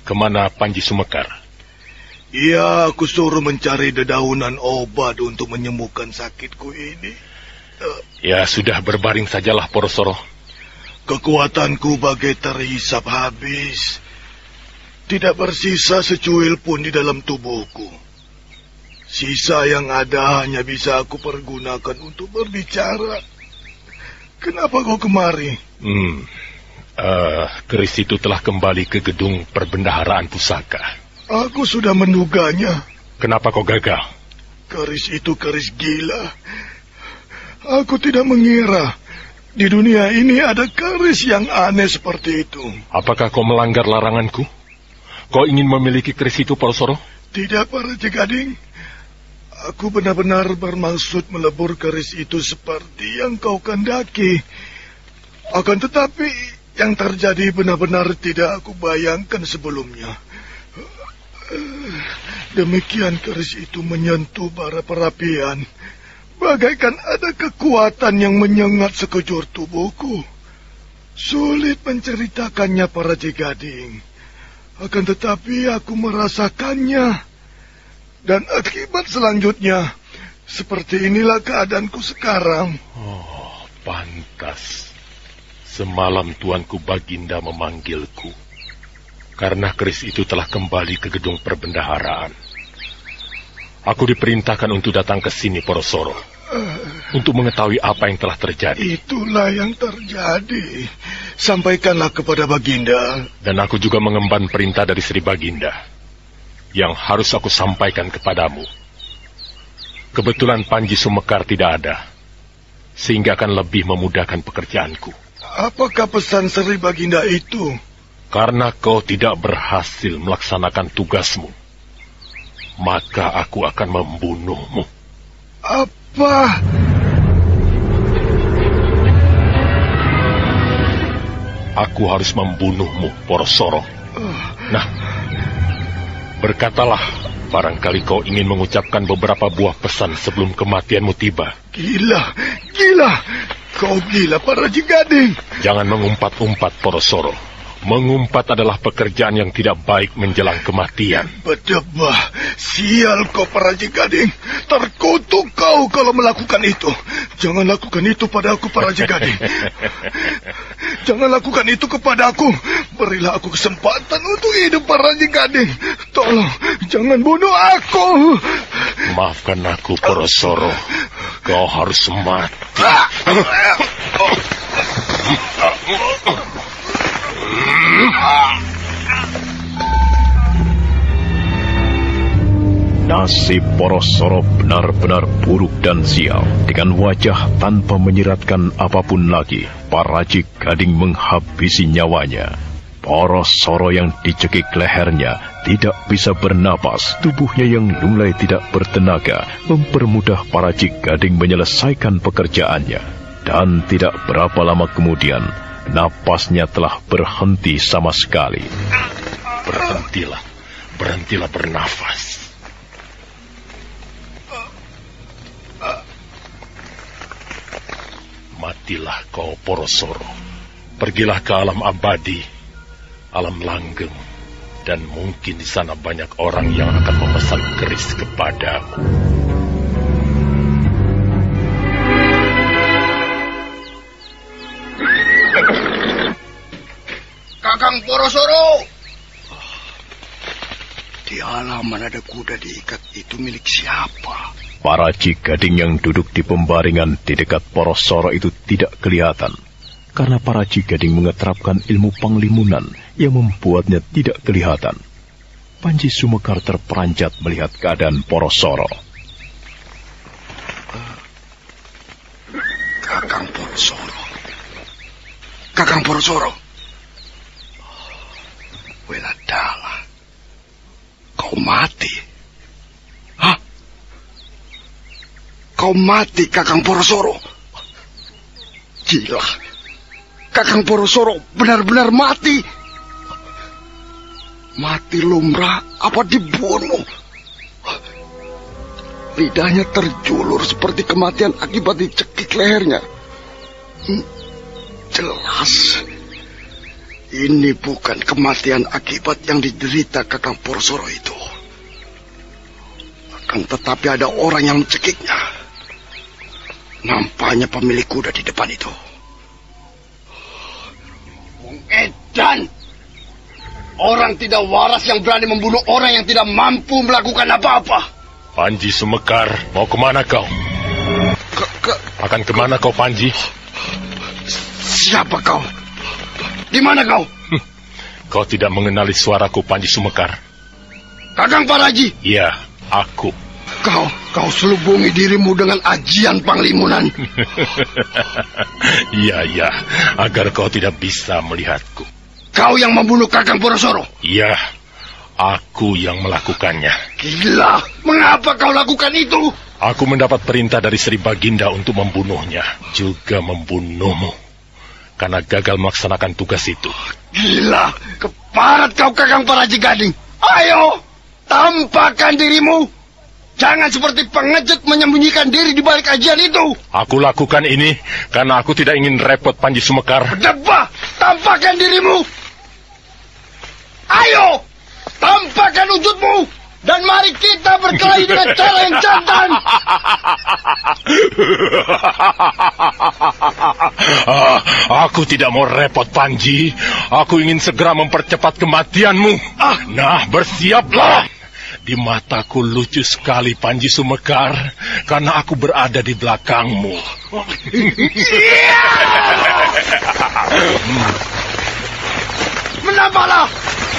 Kemana Panji Sumekar? Iya, aku suruh mencari dedaunan obat untuk menyembuhkan sakitku ini. Ya sudah, berbaring sajalah Porosoro. Kekuatanku bagai terhisap habis. Tidak bersisa secuil pun di dalam tubuhku. Sisa yang ada hanya bisa aku pergunakan untuk berbicara. Kenapa kau kemari? Keris itu telah kembali ke gedung perbendaharaan pusaka. Aku sudah menduganya. Kenapa kau gagal? Keris itu keris gila. Aku tidak mengira di dunia ini ada keris yang aneh seperti itu. Apakah kau melanggar laranganku? Kau ingin memiliki keris itu, Porosoro? Tidak, Paraji Gading. Aku benar-benar bermaksud melebur keris itu seperti yang kau kehendaki. Akan tetapi yang terjadi benar-benar tidak aku bayangkan sebelumnya. Demikian keris itu menyentuh bara perapian. Bagaikan ada kekuatan yang menyengat sekujur tubuhku. Sulit menceritakannya, Paraji Gading. Akan tetapi aku merasakannya. Dan akibat selanjutnya, Seperti inilah keadaanku sekarang. Oh, pantas. Semalam tuanku Baginda memanggilku. Karena keris itu telah kembali ke gedung perbendaharaan. Aku diperintahkan untuk datang ke sini, Porosoro. Untuk mengetahui apa yang telah terjadi. Itulah yang terjadi. Sampaikanlah kepada Baginda. Dan aku juga mengemban perintah dari Sri Baginda. Yang harus aku sampaikan kepadamu. Kebetulan Panji Sumekar tidak ada. Sehingga akan lebih memudahkan pekerjaanku. Apakah pesan Sri Baginda itu? Karena kau tidak berhasil melaksanakan tugasmu, maka aku akan membunuhmu. Apa? Aku harus membunuhmu, Porosoro. Nah, berkatalah, barangkali kau ingin mengucapkan beberapa buah pesan sebelum kematianmu tiba. Gila. Kau gila, Pak Raji Gading. Jangan mengumpat-umpat, Porosoro. Mengumpat adalah pekerjaan yang tidak baik menjelang kematian. Bedebah, sial kau Pak Raji Gading. Terkutuk kau kalau melakukan itu. Jangan lakukan itu padaku, Pak Raji Gading. Jangan lakukan itu kepadaku. Berilah aku kesempatan untuk hidup, Pak Raji Gading. Tolong, jangan bunuh aku. Maafkan aku, Porosoro. Kau harus mati. Nasib Porosoro benar-benar buruk dan sial. Dengan wajah tanpa menyiratkan apapun lagi, Pak Raji Gading menghabisi nyawanya. Porosoro yang dicekik lehernya tidak bisa bernapas. Tubuhnya yang lunglai tidak bertenaga mempermudah Pak Raji Gading menyelesaikan pekerjaannya. Dan tidak berapa lama kemudian, napasnya telah berhenti sama sekali. Berhentilah bernafas. Matilah kau, Porosoro. Pergilah ke alam abadi, alam langgeng, dan mungkin di sana banyak orang yang akan memesan keris kepadamu. Kakang Porosoro! Di halaman ada kuda diikat, itu milik siapa? Pak Raji Gading yang duduk di pembaringan di dekat Porosoro itu tidak kelihatan. Karena Pak Raji Gading mengeterapkan ilmu panglimunan yang membuatnya tidak kelihatan. Panji Sumekar terperanjat melihat keadaan Porosoro. Kakang Porosoro. Kakang Porosoro. Weladala. Kau mati. Hah? Kau mati, Kakang Porosoro. Gila. Kakang Porosoro benar-benar mati. Mati lumrah apa dibunuh? Lidahnya terjulur seperti kematian akibat dicekik lehernya. Jelas. Ini bukan kematian akibat yang diderita Kakang Porosoro itu. Akan tetapi ada orang yang mencekiknya. Nampaknya pemilik kuda di depan itu. Wong edan! Orang tidak waras yang berani membunuh orang yang tidak mampu melakukan apa-apa. Panji Sumekar, mau kemana kau? Akan kemana kau, Panji? Siapa kau? Di mana kau? Kau tidak mengenali suaraku, Panji Sumekar. Kakang Paraji. Iya, aku. Kau selubungi dirimu dengan ajian panglimunan. Iya, agar kau tidak bisa melihatku. Kau yang membunuh Kakang Porosoro? Iya, aku yang melakukannya. Gila, mengapa kau lakukan itu? Aku mendapat perintah dari Sri Baginda untuk membunuhnya, juga membunuhmu. Karena gagal melaksanakan tugas itu. Gila, keparat kau Kakang Paraji Gading. Ayo, tampakkan dirimu. Jangan seperti pengecut menyembunyikan diri di balik ajian itu. Aku lakukan ini karena aku tidak ingin repot Panji Sumekar. Berdebah, tampakkan dirimu. Ayo, tampakkan wujudmu. Dan mari kita berkelahi dengan cara yang jantan. Aku tidak mau repot, Panji. Aku ingin segera mempercepat kematianmu. Nah, bersiaplah. Di mataku lucu sekali, Panji Sumekar, karena aku berada di belakangmu. Menampalah.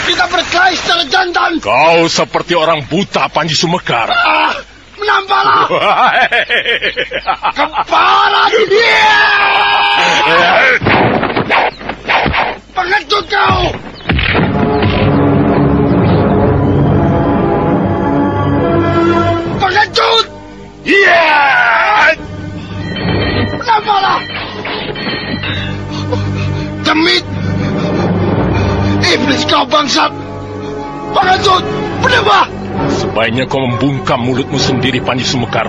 Kita berkelahi secara jantan. Kau seperti orang buta, Panji Sumekar. Menampalah. Kepala. Pengecut kau. Pengecut. Menampalah. Demit. Iblis kau bangsat. Pengecut. Penebah. Sebaiknya kau membungkam mulutmu sendiri, Panji Sumekar.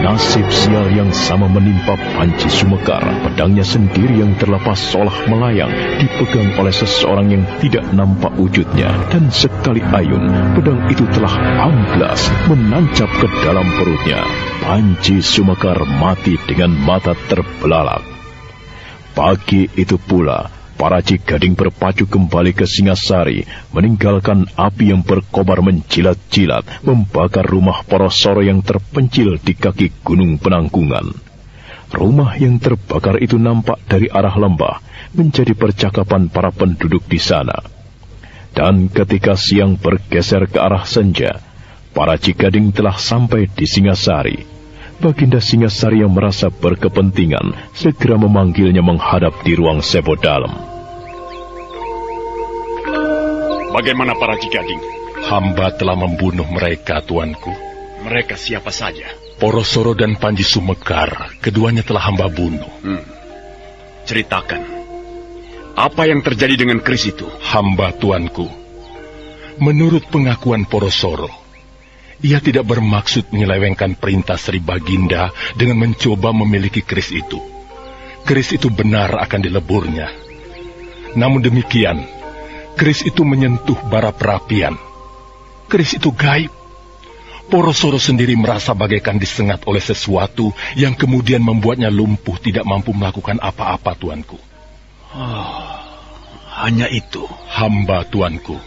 Nasib sial yang sama menimpa Panji Sumekar. Pedangnya sendiri yang terlepas seolah melayang dipegang oleh seseorang yang tidak nampak wujudnya. Dan sekali ayun, pedang itu telah amblas menancap ke dalam perutnya. Panji Sumekar mati dengan mata terbelalak. Pagi itu pula, para Cigading berpacu kembali ke Singasari, meninggalkan api yang berkobar menjilat-jilat, membakar rumah Porosoro yang terpencil di kaki Gunung Penanggungan. Rumah yang terbakar itu nampak dari arah lembah, menjadi percakapan para penduduk di sana. Dan ketika siang bergeser ke arah senja, para Cigading telah sampai di Singasari. Baginda Singasari yang merasa berkepentingan segera memanggilnya menghadap di ruang Sebo Dalam. Bagaimana para Cigading? Hamba telah membunuh mereka, tuanku. Mereka siapa saja? Porosoro dan Panji Sumekar, keduanya telah hamba bunuh. Ceritakan, apa yang terjadi dengan keris itu? Hamba, tuanku. Menurut pengakuan Porosoro, ia tidak bermaksud menyelewengkan perintah Sri Baginda dengan mencoba memiliki keris itu. Keris itu benar akan dileburnya. Namun demikian, keris itu menyentuh bara perapian. Keris itu gaib. Porosoro sendiri merasa bagaikan disengat oleh sesuatu yang kemudian membuatnya lumpuh, tidak mampu melakukan apa-apa, tuanku. Hanya itu? Hamba, tuanku.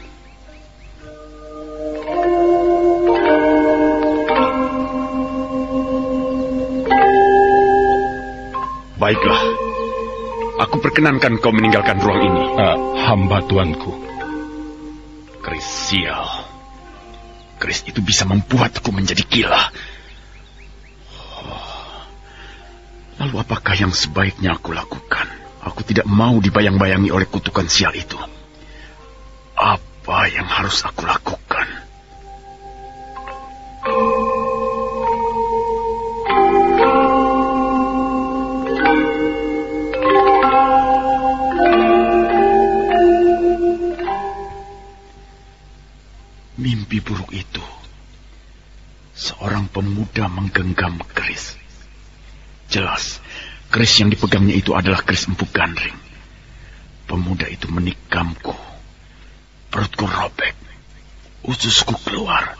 Baiklah, aku perkenankan kau meninggalkan ruang ini. Hamba, tuanku. Keris sial. Keris itu bisa membuatku menjadi gila. Lalu apakah yang sebaiknya aku lakukan? Aku tidak mau dibayang-bayangi oleh kutukan sial itu. Apa yang harus aku lakukan? Mimpi buruk itu. Seorang pemuda menggenggam keris. Jelas, keris yang dipegangnya itu adalah keris Empu Gandring. Pemuda itu menikamku. Perutku robek. Ususku keluar.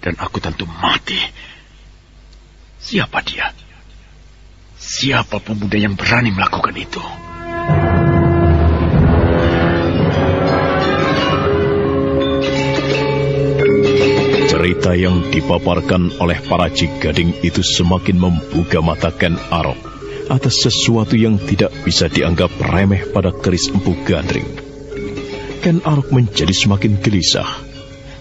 Dan aku tentu mati. Siapa dia? Siapa pemuda yang berani melakukan itu? Cerita yang dipaparkan oleh para Cigading itu semakin membuka mata Ken Arok atas sesuatu yang tidak bisa dianggap remeh pada keris Empu Gandring. Ken Arok menjadi semakin gelisah.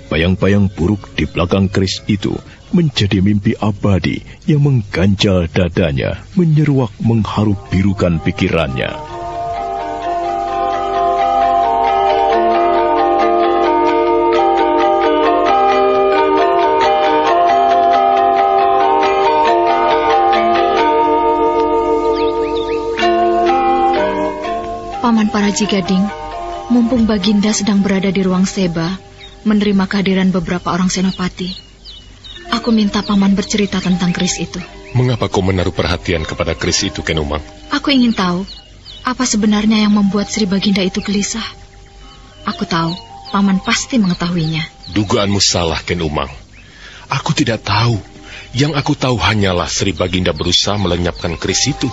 Bayang-bayang buruk di belakang keris itu menjadi mimpi abadi yang mengganjal dadanya, menyeruak mengharu birukan pikirannya. Paman para Cigading, mumpung Baginda sedang berada di ruang Seba, menerima kehadiran beberapa orang senopati, aku minta Paman bercerita tentang keris itu. Mengapa kau menaruh perhatian kepada keris itu, Ken Umang? Aku ingin tahu, apa sebenarnya yang membuat Sri Baginda itu gelisah? Aku tahu, Paman pasti mengetahuinya. Dugaanmu salah, Ken Umang. Aku tidak tahu. Yang aku tahu hanyalah Sri Baginda berusaha melenyapkan keris itu.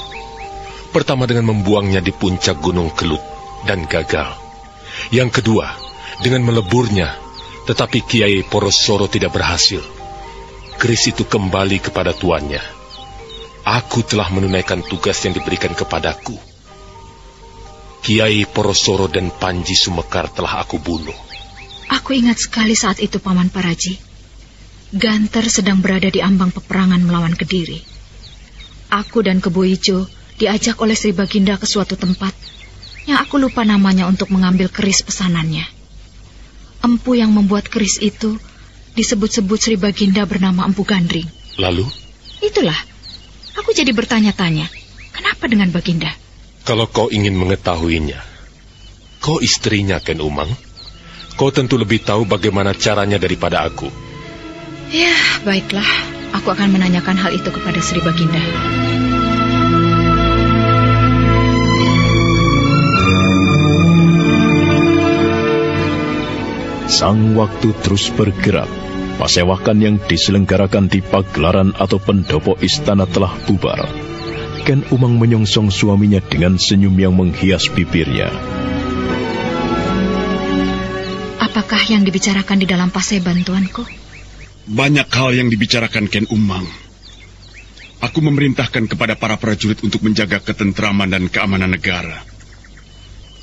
Pertama dengan membuangnya di puncak Gunung Kelut, dan gagal. Yang kedua, dengan meleburnya, tetapi Kiai Porosoro tidak berhasil. Keris itu kembali kepada tuannya. Aku telah menunaikan tugas yang diberikan kepadaku. Kiai Porosoro dan Panji Sumekar telah aku bunuh. Aku ingat sekali saat itu, Paman Paraji. Ganter sedang berada di ambang peperangan melawan Kediri. Aku dan Kebo Ijo diajak oleh Sri Baginda ke suatu tempat yang aku lupa namanya untuk mengambil keris pesanannya. Empu yang membuat keris itu disebut-sebut Sri Baginda bernama Empu Gandring. Lalu? Itulah, aku jadi bertanya-tanya, kenapa dengan Baginda? Kalau kau ingin mengetahuinya, kau istrinya, Ken Umang. Kau tentu lebih tahu bagaimana caranya daripada aku. Ya, baiklah. Aku akan menanyakan hal itu kepada Sri Baginda. Sang waktu terus bergerak. Pasewakan yang diselenggarakan di pagelaran atau pendopo istana telah bubar. Ken Umang menyongsong suaminya dengan senyum yang menghias bibirnya. Apakah yang dibicarakan di dalam paseban, tuanku? Banyak hal yang dibicarakan Ken Umang. Aku memerintahkan kepada para prajurit untuk menjaga ketentraman dan keamanan negara.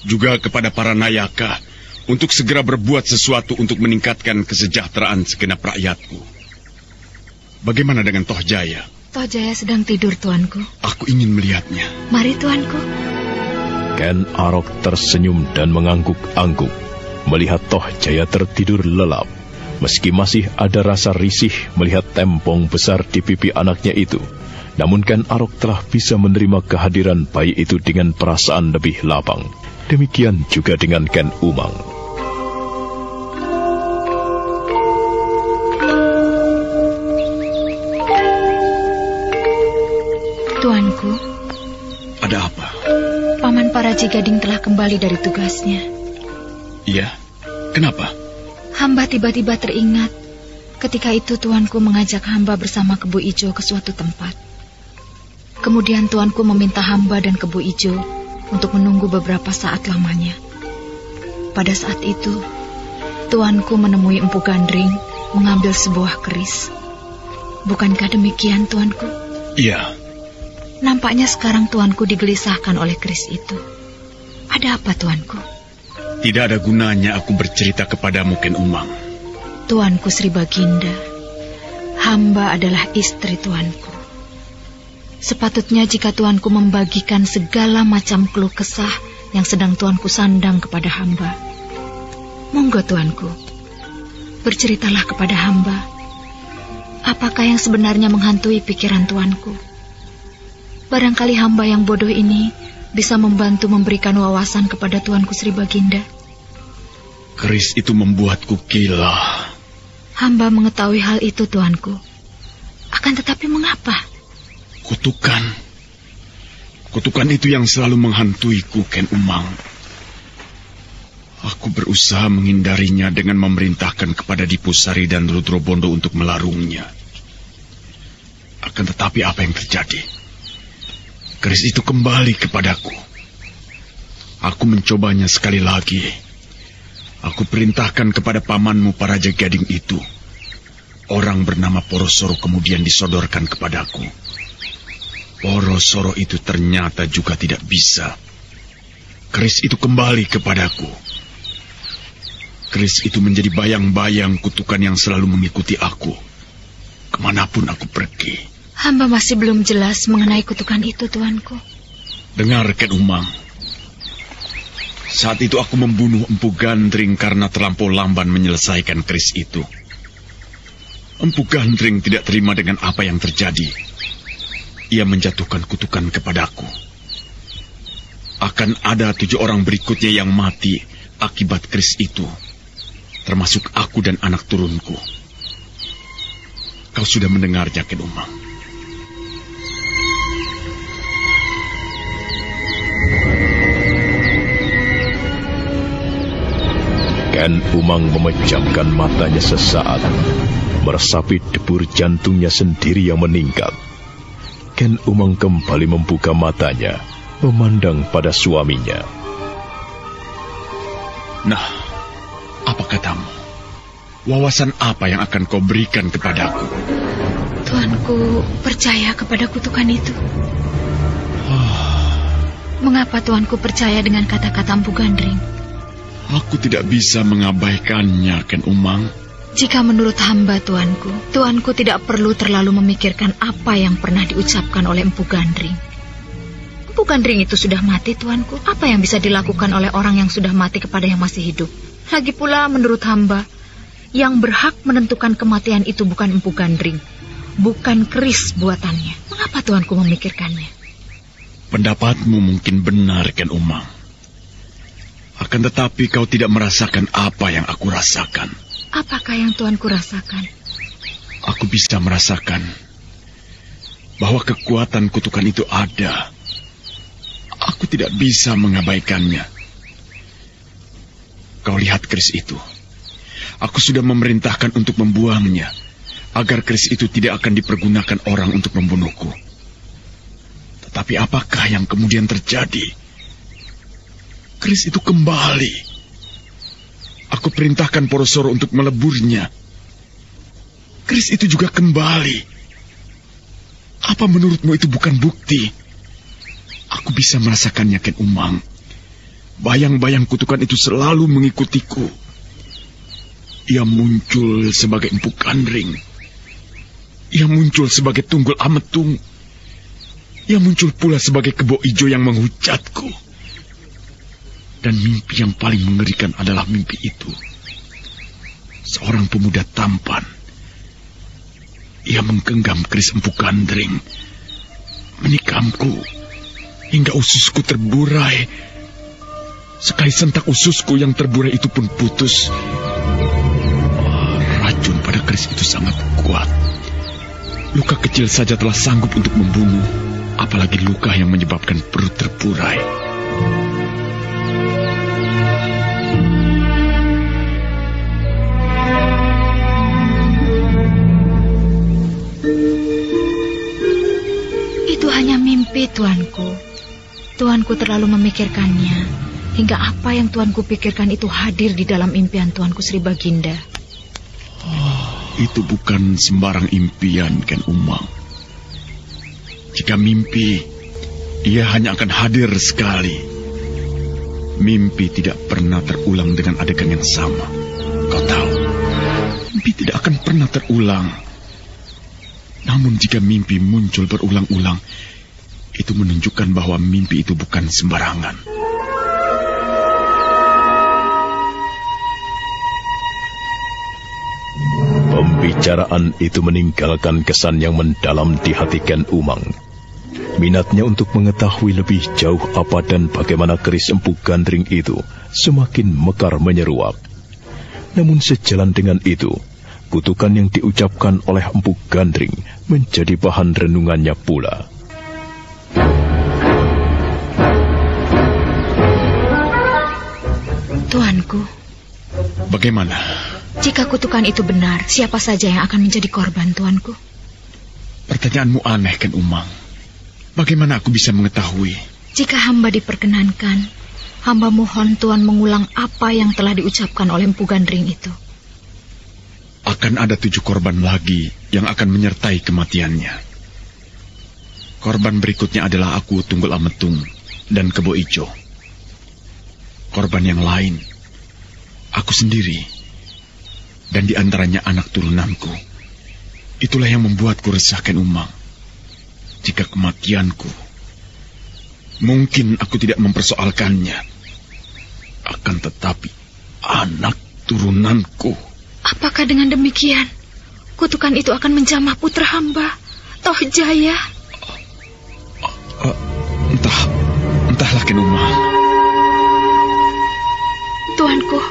Juga kepada para nayaka untuk segera berbuat sesuatu untuk meningkatkan kesejahteraan segenap rakyatku. Bagaimana dengan Toh Jaya? Toh Jaya sedang tidur, tuanku. Aku ingin melihatnya. Mari, tuanku. Ken Arok tersenyum dan mengangguk-angguk melihat Toh Jaya tertidur lelap. Meski masih ada rasa risih melihat tempong besar di pipi anaknya itu, namun Ken Arok telah bisa menerima kehadiran bayi itu dengan perasaan lebih lapang. Demikian juga dengan Ken Umang. Tuanku. Ada apa? Paman Paraji Gading telah kembali dari tugasnya. Iya? Kenapa? Hamba tiba-tiba teringat. Ketika itu tuanku mengajak hamba bersama Kebo Ijo ke suatu tempat. Kemudian tuanku meminta hamba dan Kebo Ijo untuk menunggu beberapa saat lamanya. Pada saat itu, tuanku menemui Empu Gandring mengambil sebuah keris. Bukankah demikian, tuanku? Iya. Nampaknya sekarang tuanku digelisahkan oleh keris itu. Ada apa, tuanku? Tidak ada gunanya aku bercerita kepadamu, Ken Umang. Tuanku Sri Baginda, hamba adalah istri tuanku. Sepatutnya jika tuanku membagikan segala macam keluh kesah yang sedang tuanku sandang kepada hamba. Monggo, tuanku, berceritalah kepada hamba. Apakah yang sebenarnya menghantui pikiran tuanku? Barangkali hamba yang bodoh ini bisa membantu memberikan wawasan kepada tuanku Sri Baginda. Keris itu membuatku gila. Hamba mengetahui hal itu, tuanku. Akan tetapi mengapa? Kutukan. Kutukan itu yang selalu menghantuiku, Ken Umang. Aku berusaha menghindarinya dengan memerintahkan kepada Dipusari dan Rudrobondo untuk melarungnya. Akan tetapi apa yang terjadi? Keris itu kembali kepadaku. Aku mencobanya sekali lagi. Aku perintahkan kepada pamanmu Paraja Gading itu. Orang bernama Porosoro kemudian disodorkan kepadaku. Porosoro itu ternyata juga tidak bisa. Keris itu kembali kepadaku. Keris itu menjadi bayang-bayang kutukan yang selalu mengikuti aku. Kemanapun aku pergi. Hamba masih belum jelas mengenai kutukan itu, tuanku. Dengar, Ken Umang. Saat itu aku membunuh Empu Gandring karena terlampau lamban menyelesaikan keris itu. Empu Gandring tidak terima dengan apa yang terjadi. Ia menjatuhkan kutukan kepadaku. Akan ada 7 orang berikutnya yang mati akibat keris itu, termasuk aku dan anak turunku. Kau sudah mendengarnya, Ken Umang. Ken Umang memejamkan matanya sesaat, meresapi debur jantungnya sendiri yang meningkat. Ken Umang kembali membuka matanya, memandang pada suaminya. Nah, apa katamu? Wawasan apa yang akan kau berikan kepadaku? Tuanku percaya kepada kutukan itu. Mengapa Tuanku percaya dengan kata-kata Empu Gandring? Aku tidak bisa mengabaikannya, Ken Umang. Jika menurut hamba Tuanku tidak perlu terlalu memikirkan apa yang pernah diucapkan oleh Empu Gandring. Empu Gandring itu sudah mati, Tuanku. Apa yang bisa dilakukan oleh orang yang sudah mati kepada yang masih hidup? Lagi pula menurut hamba, yang berhak menentukan kematian itu bukan Empu Gandring, bukan keris buatannya. Mengapa Tuanku memikirkannya? Pendapatmu mungkin benar, Ken Umang. Akan tetapi kau tidak merasakan apa yang aku rasakan. Apakah yang Tuanku rasakan? Aku bisa merasakan bahwa kekuatan kutukan itu ada. Aku tidak bisa mengabaikannya. Kau lihat keris itu. Aku sudah memerintahkan untuk membuangnya, agar keris itu tidak akan dipergunakan orang untuk membunuhku. Tetapi apakah yang kemudian terjadi? Keris itu kembali. Aku perintahkan Porosoro untuk meleburnya. Keris itu juga kembali. Apa menurutmu itu bukan bukti? Aku bisa merasakannya, Ken Umang. Bayang-bayang kutukan itu selalu mengikutiku. Ia muncul sebagai Empu Gandring. Ia muncul sebagai Tunggul Ametung. Ia muncul pula sebagai Kebo Ijo yang menghujatku. Dan mimpi yang paling mengerikan adalah mimpi itu. Seorang pemuda tampan. Ia menggenggam keris Empu Gandring, menikamku hingga ususku terburai. Sekali sentak ususku yang terburai itu pun putus. Racun pada keris itu sangat kuat. Luka kecil saja telah sanggup untuk membunuh, apalagi luka yang menyebabkan perut terburai. Itu hanya mimpi, Tuanku. Tuanku terlalu memikirkannya, hingga apa yang Tuanku pikirkan itu hadir di dalam impian Tuanku Sri Baginda. Itu bukan sembarang impian, Ken Umang. Jika mimpi, ia hanya akan hadir sekali. Mimpi tidak pernah terulang dengan adegan yang sama. Kau tahu, mimpi tidak akan pernah terulang. Namun jika mimpi muncul berulang-ulang, itu menunjukkan bahwa mimpi itu bukan sembarangan. Pembicaraan itu meninggalkan kesan yang mendalam di hati Ken Umang. Minatnya untuk mengetahui lebih jauh apa dan bagaimana keris Empu Gandring itu semakin mekar menyeruak. Namun sejalan dengan itu, kutukan yang diucapkan oleh Empu Gandring menjadi bahan renungannya pula. Tuanku, bagaimana? Jika kutukan itu benar, siapa saja yang akan menjadi korban, Tuanku? Pertanyaanmu aneh, Ken Umang. Bagaimana aku bisa mengetahui? Jika hamba diperkenankan, hamba mohon Tuan mengulang apa yang telah diucapkan oleh Empu Gandring itu. Akan ada 7 korban lagi yang akan menyertai kematiannya. Korban berikutnya adalah aku, Tunggul Ametung, dan Kebo Ijo. Korban yang lain, aku sendiri. Dan di antaranya anak turunanku. Itulah yang membuatku resah, Ken Umang. Jika kematianku, mungkin aku tidak mempersoalkannya. Akan tetapi, anak turunanku. Apakah dengan demikian, kutukan itu akan menjamah putra hamba, Tohjaya? Entahlah, Ken Umang. Tuanku,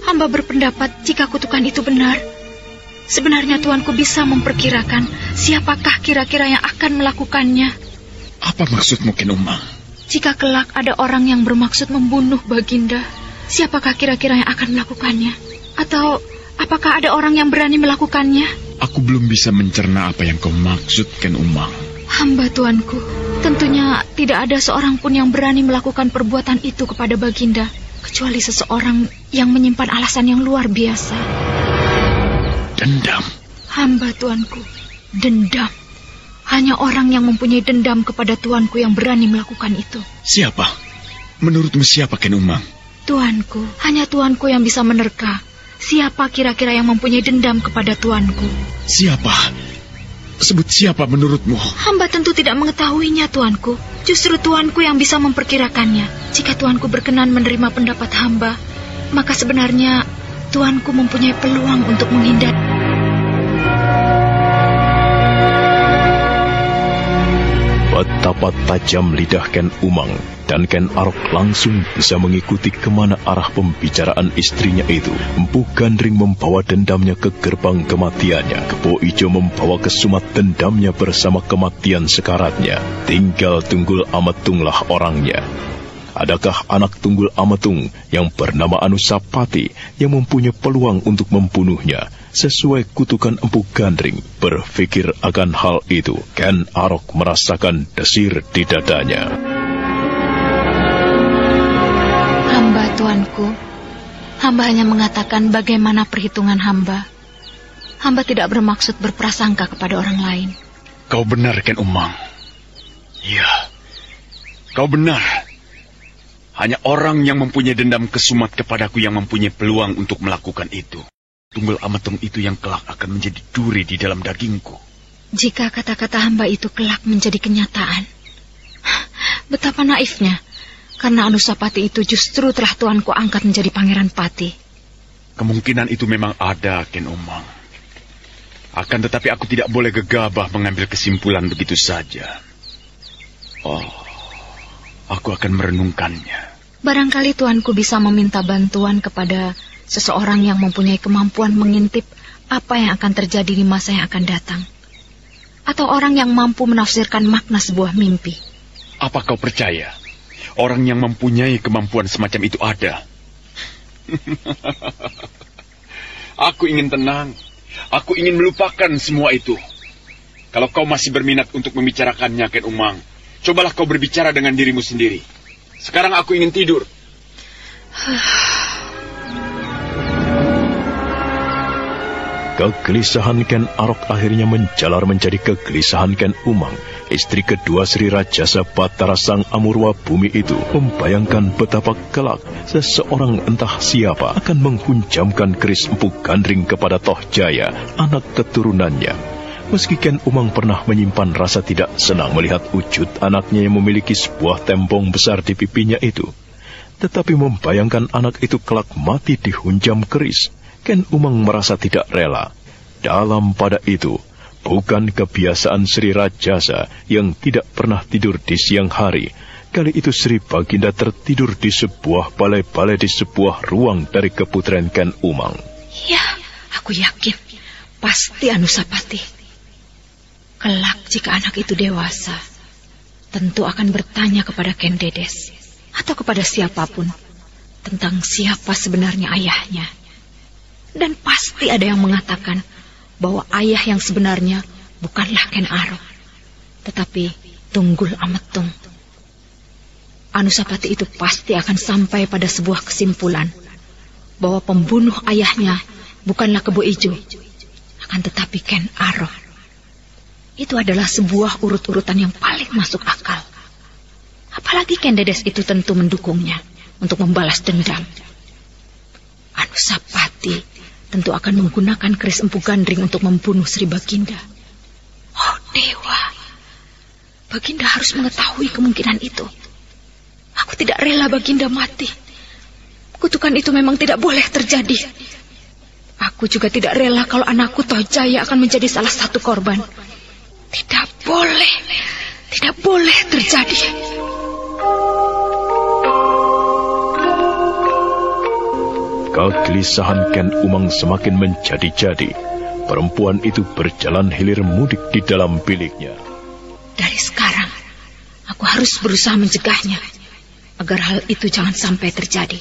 hamba berpendapat jika kutukan itu benar, sebenarnya Tuanku bisa memperkirakan siapakah kira-kira yang akan melakukannya. Apa maksudmu, Ken Umang? Jika kelak ada orang yang bermaksud membunuh Baginda, Siapakah kira-kira yang akan melakukannya? Atau apakah ada orang yang berani melakukannya? Aku belum bisa mencerna apa yang kau maksud, Ken Umang. Hamba tuanku, tentunya tidak ada seorang pun yang berani melakukan perbuatan itu kepada Baginda, kecuali seseorang yang menyimpan alasan yang luar biasa. Dendam? Hamba tuanku, dendam. Hanya orang yang mempunyai dendam kepada tuanku yang berani melakukan itu. Siapa? Menurutmu siapa, Ken Umang? Tuanku, hanya tuanku yang bisa menerka. Siapa kira-kira yang mempunyai dendam kepada tuanku? Siapa? Sebut siapa menurutmu? Hamba tentu tidak mengetahuinya, tuanku. Justru tuanku yang bisa memperkirakannya. Jika tuanku berkenan menerima pendapat hamba, maka sebenarnya tuanku mempunyai peluang untuk menghindar. Betapa tajam lidah Ken Umang, dan Ken Arok langsung bisa mengikuti kemana arah pembicaraan istrinya itu. Empu Gandring membawa dendamnya ke gerbang kematiannya. Kebo Ijo membawa kesumat dendamnya bersama kematian sekaratnya. Tinggal Tunggul Ametunglah orangnya. Adakah anak Tunggul Ametung yang bernama Anusapati yang mempunyai peluang untuk membunuhnya? Sesuai kutukan Empu Gandring, berpikir akan hal itu, Ken Arok merasakan desir di dadanya. Hamba tuanku, hamba hanya mengatakan bagaimana perhitungan hamba. Hamba tidak bermaksud berprasangka kepada orang lain. Kau benar, Ken Umang. Iya, kau benar. Hanya orang yang mempunyai dendam kesumat kepadaku yang mempunyai peluang untuk melakukan itu. Tunggul Ametung itu yang kelak akan menjadi duri di dalam dagingku. Jika kata-kata hamba itu kelak menjadi kenyataan, betapa naifnya. Karena Anusapati itu justru telah tuanku angkat menjadi Pangeran Pati. Kemungkinan itu memang ada, Ken Umang. Akan tetapi aku tidak boleh gegabah mengambil kesimpulan begitu saja. Oh, aku akan merenungkannya. Barangkali tuanku bisa meminta bantuan kepada seseorang yang mempunyai kemampuan mengintip apa yang akan terjadi di masa yang akan datang. Atau orang yang mampu menafsirkan makna sebuah mimpi. Apa kau percaya orang yang mempunyai kemampuan semacam itu ada? Aku ingin tenang. Aku ingin melupakan semua itu. Kalau kau masih berminat untuk membicarakannya, Ken Umang, cobalah kau berbicara dengan dirimu sendiri. Sekarang aku ingin tidur. Kegelisahan Ken Arok akhirnya menjalar menjadi kegelisahan Ken Umang. Istri kedua Sri Rajasa Batara Sang Amurwa Bumi itu membayangkan betapa kelak seseorang entah siapa akan menghunjamkan keris Empu Gandring kepada Toh Jaya, anak keturunannya. Meski Ken Umang pernah menyimpan rasa tidak senang melihat wujud anaknya yang memiliki sebuah tempong besar di pipinya itu, tetapi membayangkan anak itu kelak mati dihunjam keris, Ken Umang merasa tidak rela. Dalam pada itu, bukan kebiasaan Sri Rajasa yang tidak pernah tidur di siang hari. Kali itu Sri Baginda tertidur di sebuah balai-balai di sebuah ruang dari keputren Ken Umang. Ya, aku yakin pasti Anusapati. Kelak jika anak itu dewasa, tentu akan bertanya kepada Ken Dedes atau kepada siapapun tentang siapa sebenarnya ayahnya. Dan pasti ada yang mengatakan bahwa ayah yang sebenarnya bukanlah Ken Arok, tetapi Tunggul Ametung. Anusapati itu pasti akan sampai pada sebuah kesimpulan bahwa pembunuh ayahnya bukanlah Kebo Ijo, akan tetapi Ken Arok. Itu adalah sebuah urut-urutan yang paling masuk akal. Apalagi Ken Dedes itu tentu mendukungnya untuk membalas dendam. Anusapati tentu akan menggunakan keris Empu Gandring untuk membunuh Sri Baginda. Oh dewa, Baginda harus mengetahui kemungkinan itu. Aku tidak rela Baginda mati. Kutukan itu memang tidak boleh terjadi. Aku juga tidak rela kalau anakku Toh Jaya akan menjadi salah satu korban. Tidak boleh terjadi. Kegelisahan Ken Umang semakin menjadi-jadi. Perempuan itu berjalan hilir mudik di dalam biliknya. Dari sekarang, aku harus berusaha mencegahnya, agar hal itu jangan sampai terjadi.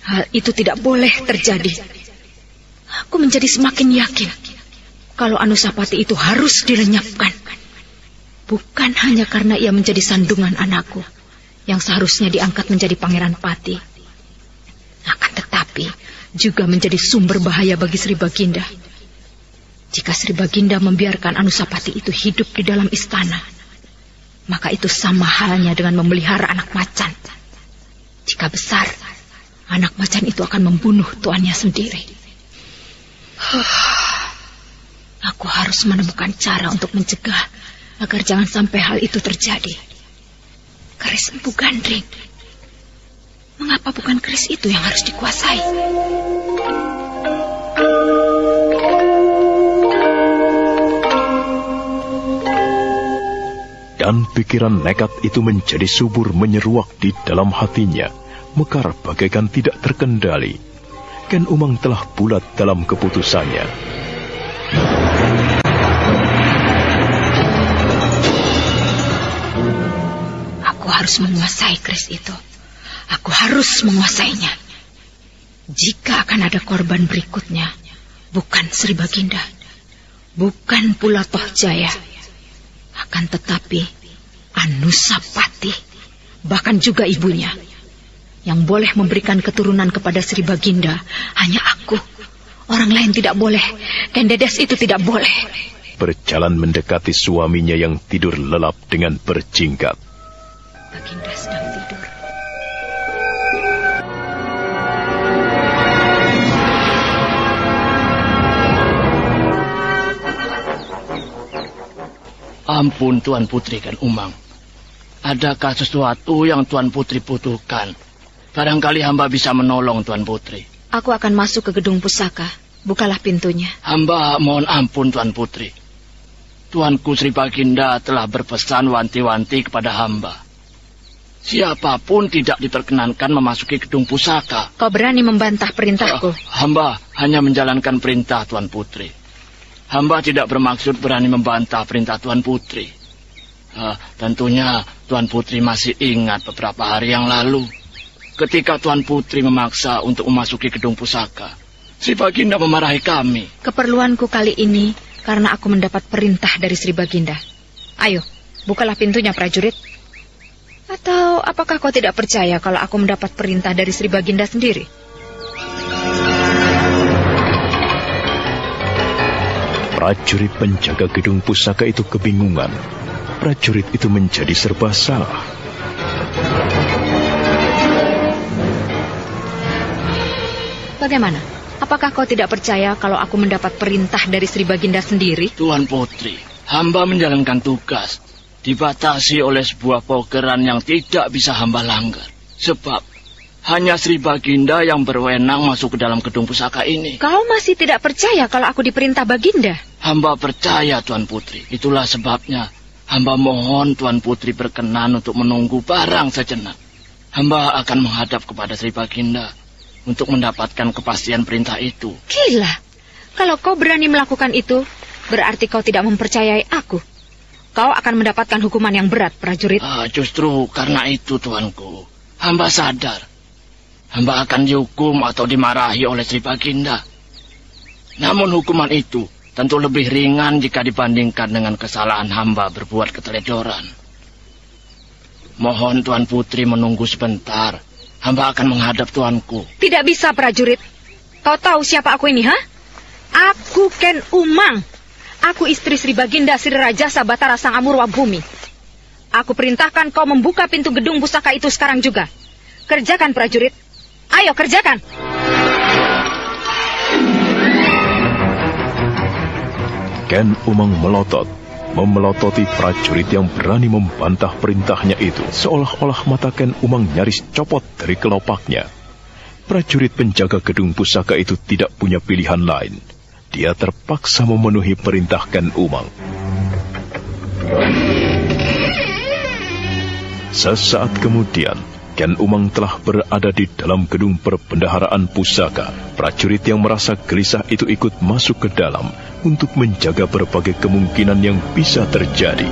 Hal itu tidak boleh terjadi. Aku menjadi semakin yakin kalau Anusapati itu harus dilenyapkan. Bukan hanya karena ia menjadi sandungan anakku yang seharusnya diangkat menjadi Pangeran Pati. Akan tetapi juga menjadi sumber bahaya bagi Sri Baginda. Jika Sri Baginda membiarkan Anusapati itu hidup di dalam istana, maka itu sama halnya dengan memelihara anak macan. Jika besar, anak macan itu akan membunuh tuannya sendiri. Aku harus menemukan cara untuk mencegah agar jangan sampai hal itu terjadi. Keris Empu Gandring. Mengapa bukan keris itu yang harus dikuasai? Dan pikiran nekat itu menjadi subur menyeruak di dalam hatinya, mekar bagaikan tidak terkendali. Ken Umang telah bulat dalam keputusannya. Aku harus menguasai keris itu. Aku harus menguasainya. Jika akan ada korban berikutnya, bukan Sri Baginda, bukan pula Toh Jaya, akan tetapi Anusapati, bahkan juga ibunya. Yang boleh memberikan keturunan kepada Sri Baginda hanya aku. Orang lain tidak boleh. Ken Dedes itu tidak boleh. Berjalan mendekati suaminya yang tidur lelap dengan berjingkat. Baginda sedang tidur. Ampun Tuan Putri Ken Umang. Adakah sesuatu yang Tuan Putri butuhkan? Barangkali hamba bisa menolong Tuan Putri. Aku akan masuk ke gedung pusaka. Bukalah pintunya. Hamba mohon ampun Tuan Putri. Tuanku Sri Baginda telah berpesan wanti-wanti kepada hamba. Siapapun tidak diperkenankan memasuki gedung pusaka. Kau berani membantah perintahku? Hamba hanya menjalankan perintah Tuan Putri. Hamba tidak bermaksud berani membantah perintah Tuan Putri. Tentunya Tuan Putri masih ingat beberapa hari yang lalu, ketika Tuan Putri memaksa untuk memasuki gedung pusaka, Sri Baginda memarahi kami. Keperluanku kali ini karena aku mendapat perintah dari Sri Baginda. Ayo, bukalah pintunya prajurit. Atau apakah kau tidak percaya kalau aku mendapat perintah dari Sri Baginda sendiri? Prajurit penjaga gedung pusaka itu kebingungan. Prajurit itu menjadi serba salah. Bagaimana? Apakah kau tidak percaya kalau aku mendapat perintah dari Sri Baginda sendiri? Tuan Putri, hamba menjalankan tugas. Dibatasi oleh sebuah pogeran yang tidak bisa hamba langgar. Sebab hanya Sri Baginda yang berwenang masuk ke dalam gedung pusaka ini. Kau masih tidak percaya kalau aku diperintah Baginda? Hamba percaya Tuan Putri. Itulah sebabnya hamba mohon Tuan Putri berkenan untuk menunggu barang sejenak. Hamba akan menghadap kepada Sri Baginda untuk mendapatkan kepastian perintah itu. Gila. Kalau kau berani melakukan itu, berarti kau tidak mempercayai aku. Kau akan mendapatkan hukuman yang berat, prajurit. Justru karena itu, Tuanku. Hamba sadar. Hamba akan dihukum atau dimarahi oleh Sri Baginda. Namun hukuman itu tentu lebih ringan jika dibandingkan dengan kesalahan hamba berbuat keteledoran. Mohon Tuan Putri menunggu sebentar. Hamba akan menghadap Tuanku. Tidak bisa, prajurit. Kau tahu siapa aku ini, ha? Aku Ken Umang. Aku istri Sri Baginda Sri Rajasa Batara Sang Amurwa Bumi. Aku perintahkan kau membuka pintu gedung pusaka itu sekarang juga. Kerjakan, prajurit. Ayo, kerjakan. Ken Umang melotot, memelototi prajurit yang berani membantah perintahnya itu. Seolah-olah mata Ken Umang nyaris copot dari kelopaknya. Prajurit penjaga gedung pusaka itu tidak punya pilihan lain. Dia terpaksa memenuhi perintah Ken Umang. Sesaat kemudian, Ken Umang telah berada di dalam gedung perbendaharaan pusaka. Prajurit yang merasa gelisah itu ikut masuk ke dalam untuk menjaga berbagai kemungkinan yang bisa terjadi.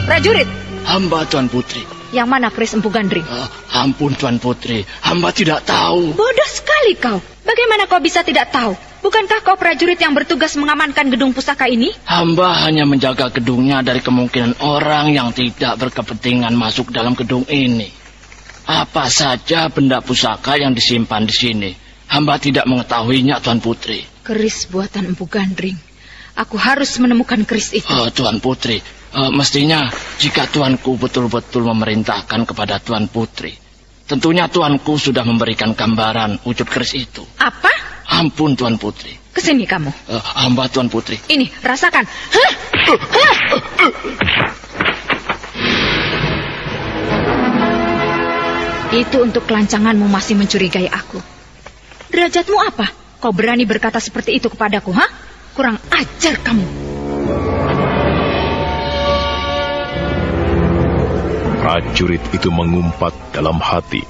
Prajurit, Hamba Tuan Putri. Yang mana keris Empu Gandring? Ampun Tuan Putri, hamba tidak tahu. Bodoh sekali kau. Bagaimana kau bisa tidak tahu? Bukankah kau prajurit yang bertugas mengamankan gedung pusaka ini? Hamba hanya menjaga gedungnya dari kemungkinan orang yang tidak berkepentingan masuk dalam gedung ini. Apa saja benda pusaka yang disimpan di sini, hamba tidak mengetahuinya Tuan Putri. Keris buatan Empu Gandring. Aku harus menemukan keris itu. Tuan Putri, mestinya jika tuanku betul-betul memerintahkan kepada Tuan Putri, tentunya tuanku sudah memberikan gambaran wujud keris itu. Apa? Ampun Tuan Putri. Kesini kamu. Hamba Tuan Putri. Ini, rasakan. Itu untuk kelancanganmu masih mencurigai aku. Derajatmu apa? Kau berani berkata seperti itu kepadaku, ha? Kurang ajar kamu. Prajurit itu mengumpat dalam hati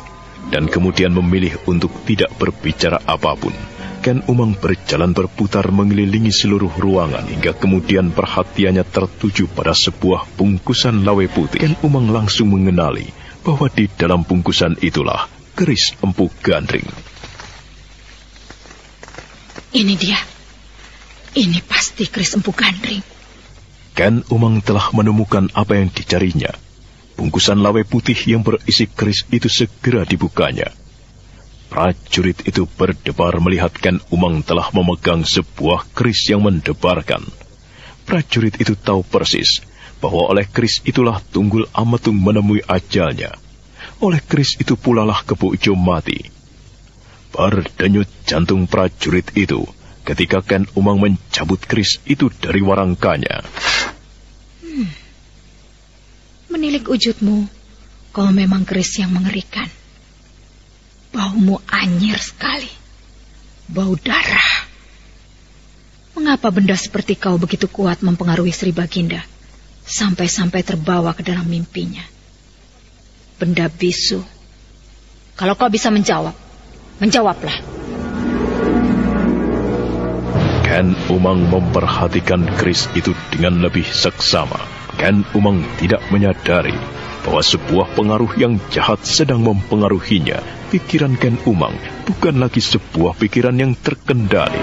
dan kemudian memilih untuk tidak berbicara apapun. Ken Umang berjalan berputar mengelilingi seluruh ruangan hingga kemudian perhatiannya tertuju pada sebuah bungkusan lawe putih. Ken Umang langsung mengenali bahwa di dalam bungkusan itulah keris Empu Gandring. Ini dia. Ini pasti keris Empu Gandring. Ken Umang telah menemukan apa yang dicarinya. Bungkusan lawe putih yang berisi keris itu segera dibukanya. Prajurit itu berdebar melihat Ken Umang telah memegang sebuah keris yang mendebarkan. Prajurit itu tahu persis bahwa oleh keris itulah Tunggul Ametung menemui ajalnya. Oleh keris itu pula lah Kebo Ijo mati. Berdenyut jantung prajurit itu ketika Ken Umang mencabut keris itu dari warangkanya. Menilik wujudmu, kau memang keris yang mengerikan. Baumu anyir sekali. Bau darah. Mengapa benda seperti kau begitu kuat mempengaruhi Sri Baginda, sampai-sampai terbawa ke dalam mimpinya? Benda bisu. Kalau kau bisa menjawab, menjawablah. Ken Umang memperhatikan keris itu dengan lebih seksama. Ken Umang tidak menyadari bahwa sebuah pengaruh yang jahat sedang mempengaruhinya. Pikiran Ken Umang bukan lagi sebuah pikiran yang terkendali.